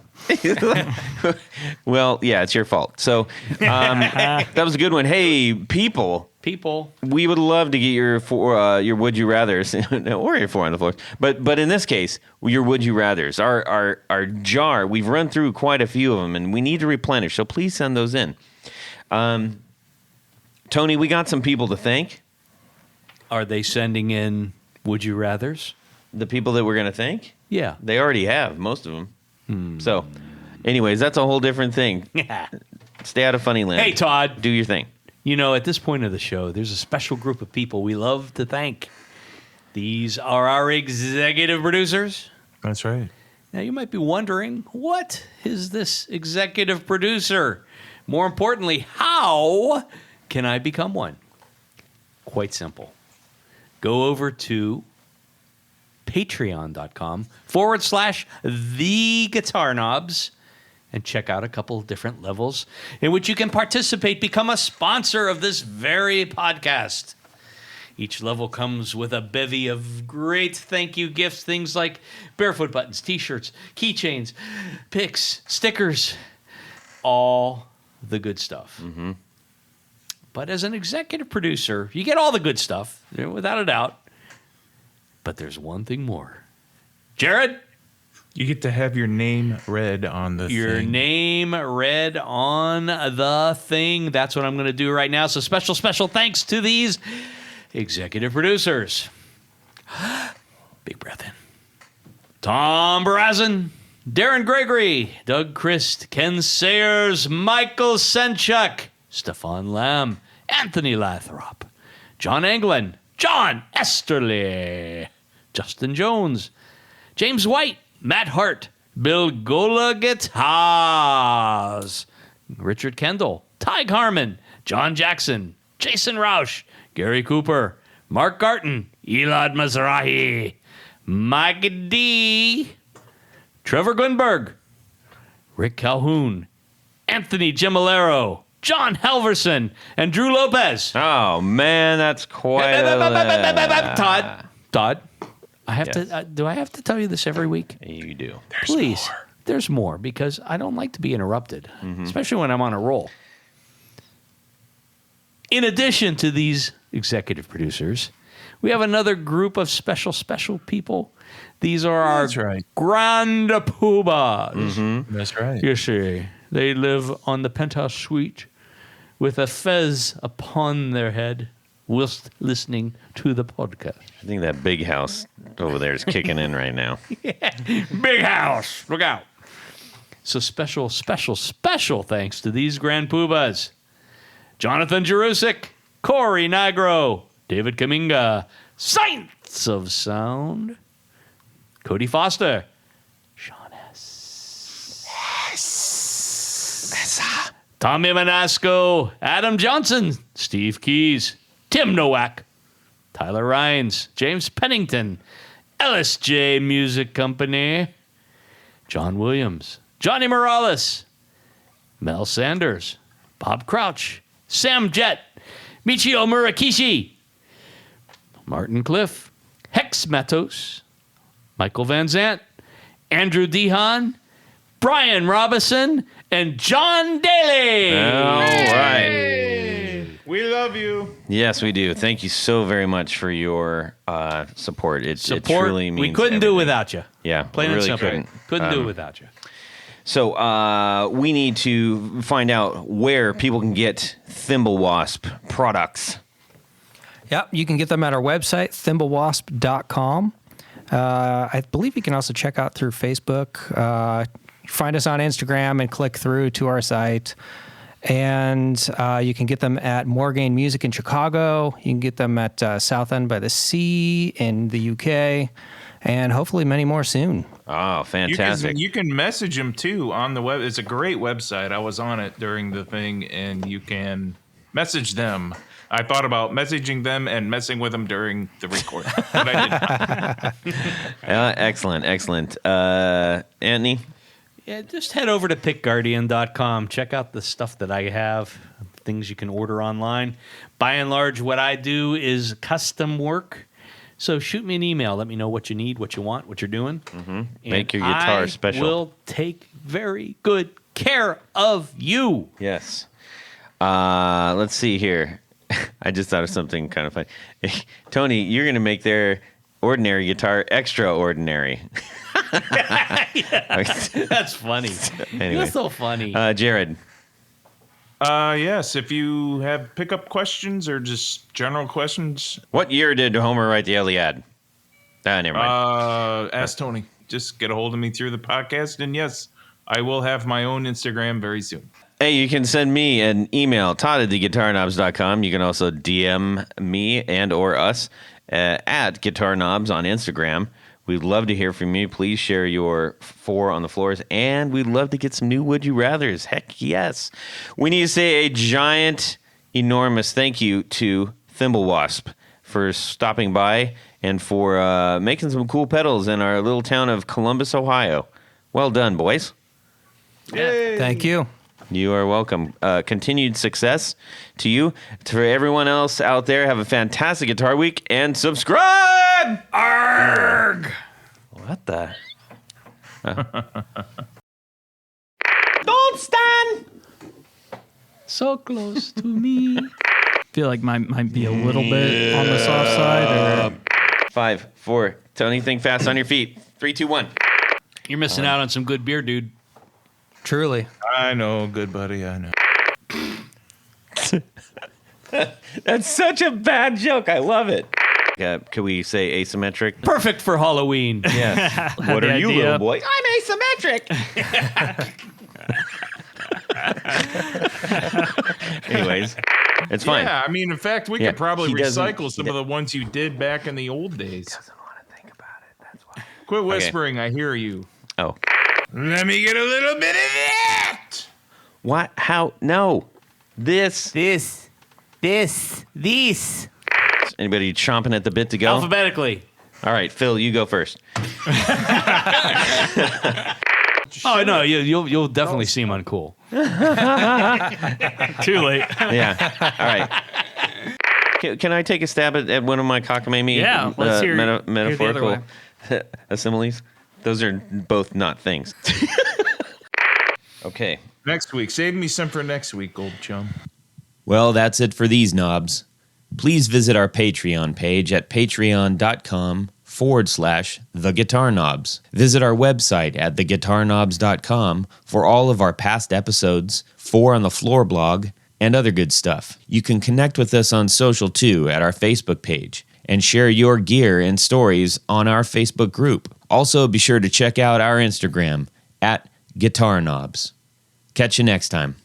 Speaker 1: Well, yeah, it's your fault. So that was a good one. Hey, people, we would love to get your would you rather's or your 4 on the floor. But in this case, your would you rather's. Our jar, we've run through quite a few of them, and we need to replenish. So please send those in. Tony, we got some people to thank.
Speaker 6: Are they sending in would you rathers?
Speaker 1: The people that we're going to thank?
Speaker 6: Yeah.
Speaker 1: They already have, most of them. So, anyways, that's a whole different thing. Stay out of funny land.
Speaker 6: Hey, Todd.
Speaker 1: Do your thing.
Speaker 6: You know, at this point of the show, there's a special group of people we love to thank. These are our executive producers.
Speaker 3: That's right.
Speaker 6: Now, you might be wondering, what is this executive producer? More importantly, how can I become one? Quite simple. Go over to patreon.com/theguitarknobs and check out a couple of different levels in which you can participate, become a sponsor of this very podcast. Each level comes with a bevy of great thank you gifts, things like barefoot buttons, t-shirts, keychains, picks, stickers, all the good stuff. But as an executive producer, you get all the good stuff, without a doubt. But there's one thing more. Jared?
Speaker 3: You get to have your name read on the
Speaker 6: Your
Speaker 3: thing.
Speaker 6: name read on the thing. That's what I'm going to do right now. So special thanks to these executive producers. Big breath in. Tom Barazin, Darren Gregory, Doug Christ, Ken Sayers, Michael Senchuk, Stefan Lamb, Anthony Lathrop, John Anglin, John Esterly, Justin Jones, James White, Matt Hart, Bill Gola Guitars, Richard Kendall, Ty Harmon, John Jackson, Jason Roush, Gary Cooper, Mark Garton, Elad Mizrahi, Mike D, Trevor Gunberg, Rick Calhoun, Anthony Gemolero, John Halverson, and Drew Lopez.
Speaker 1: Oh, man, that's quite a...
Speaker 6: Todd, I have to. Do I have to tell you this every week?
Speaker 1: You do.
Speaker 6: Please. There's more, because I don't like to be interrupted, especially when I'm on a roll. In addition to these executive producers, we have another group of special people. These are our grand poobahs.
Speaker 3: That's right.
Speaker 6: You see, they live on the penthouse suite with a fez upon their head whilst listening to the podcast.
Speaker 1: I think that big house over there is kicking in right now.
Speaker 6: Big house. Look out. So special thanks to these grand poobahs. Jonathan Jerusik, Corey Nigro, David Kaminga, Science of Sound, Cody Foster, Sean S. Tommy Manasco, Adam Johnson, Steve Keys, Tim Nowak, Tyler Rhines, James Pennington, LSJ Music Company, John Williams, Johnny Morales, Mel Sanders, Bob Crouch, Sam Jett, Michio Murakishi, Martin Cliff, Hex Matos, Michael Van Zant, Andrew Dehan, Brian Robison, and John Daly.
Speaker 1: All right.
Speaker 3: We love you.
Speaker 1: Yes, we do. Thank you so very much for your support. It truly means
Speaker 6: we couldn't do
Speaker 1: everything.
Speaker 6: without you.
Speaker 1: Yeah,
Speaker 6: Plain
Speaker 1: we
Speaker 6: and
Speaker 1: really
Speaker 6: simple.
Speaker 1: couldn't.
Speaker 6: do it without you.
Speaker 1: So we need to find out where people can get Thimble Wasp products.
Speaker 4: Yep, you can get them at our website, thimblewasp.com. I believe you can also check out through Facebook. Find us on Instagram and click through to our site. And you can get them at Morgaine Music in Chicago. You can get them at South End by the Sea in the UK. And hopefully many more soon.
Speaker 1: Oh, fantastic.
Speaker 3: You can message them too on the web. It's a great website. I was on it during the thing, and you can message them. I thought about messaging them and messing with them during the recording, but I didn't.
Speaker 1: Excellent. Anthony?
Speaker 6: Yeah, just head over to pickguardian.com. Check out the stuff that I have, things you can order online. By and large, what I do is custom work. So shoot me an email. Let me know what you need, what you want, what you're doing.
Speaker 1: Mm-hmm. Make your guitar special.
Speaker 6: I will take very good care of you.
Speaker 1: Yes. Let's see here. I just thought of something kind of funny. Tony, you're going to make their ordinary guitar extraordinary.
Speaker 6: That's funny.
Speaker 1: Anyway.
Speaker 6: You're so funny.
Speaker 1: Jared.
Speaker 3: Yes, if you have pickup questions or just general questions,
Speaker 1: What year did Homer write the Iliad? Never mind.
Speaker 3: ask Tony. Just get a hold of me through the podcast, and yes, I will have my own Instagram very soon.
Speaker 1: Hey, you can send me an email, todd@theguitarknobs.com. You can also DM me and or us at Guitar Knobs on Instagram. We'd love to hear from you. Please share your 4 on the floors, and we'd love to get some new Would You Rathers. Heck yes. We need to say a giant, enormous thank you to Thimble Wasp for stopping by and for making some cool pedals in our little town of Columbus, Ohio. Well done, boys.
Speaker 4: Thank you.
Speaker 1: You are welcome. Continued success to you. For everyone else out there, have a fantastic guitar week and subscribe! Arrgh! What the? Don't stand!
Speaker 6: So close to me.
Speaker 5: Feel like might be a little bit on the soft side. Or
Speaker 1: 5, 4. Tony, think fast on your feet. 3, 2, 1.
Speaker 6: You're missing out on some good beer, dude.
Speaker 4: Truly.
Speaker 3: I know, good buddy, I know.
Speaker 1: That's such a bad joke. I love it. Could we say asymmetric?
Speaker 6: Perfect for Halloween.
Speaker 1: Yeah. What
Speaker 5: the
Speaker 1: are you,
Speaker 5: idea.
Speaker 1: little boy? I'm asymmetric. Anyways, it's fine.
Speaker 3: Yeah, I mean, in fact, we
Speaker 1: Yeah,
Speaker 3: could probably
Speaker 1: he doesn't-
Speaker 3: recycle some of the ones you did back in the old days.
Speaker 1: Doesn't want to think about it. That's why.
Speaker 3: Quit whispering, I hear you.
Speaker 1: Oh.
Speaker 3: Let me get a little bit of that.
Speaker 1: What? How? No. This.
Speaker 6: This.
Speaker 1: Anybody chomping at the bit to go?
Speaker 6: Alphabetically.
Speaker 1: All right, Phil, you go first.
Speaker 6: Oh no, you'll definitely seem uncool.
Speaker 5: too late.
Speaker 1: Yeah. All right. Can I take a stab at one of my cockamamie
Speaker 5: Yeah, let's hear the other
Speaker 1: metaphorical
Speaker 5: way.
Speaker 1: similes? Those are both not things. Okay.
Speaker 3: Next week. Save me some for next week, old chum.
Speaker 7: Well, that's it for these knobs. Please visit our Patreon page at patreon.com/theguitarknobs. Visit our website at theguitarknobs.com for all of our past episodes, 4 on the Floor blog, and other good stuff. You can connect with us on social too at our Facebook page and share your gear and stories on our Facebook group. Also, be sure to check out our Instagram at Guitar Knobs. Catch you next time.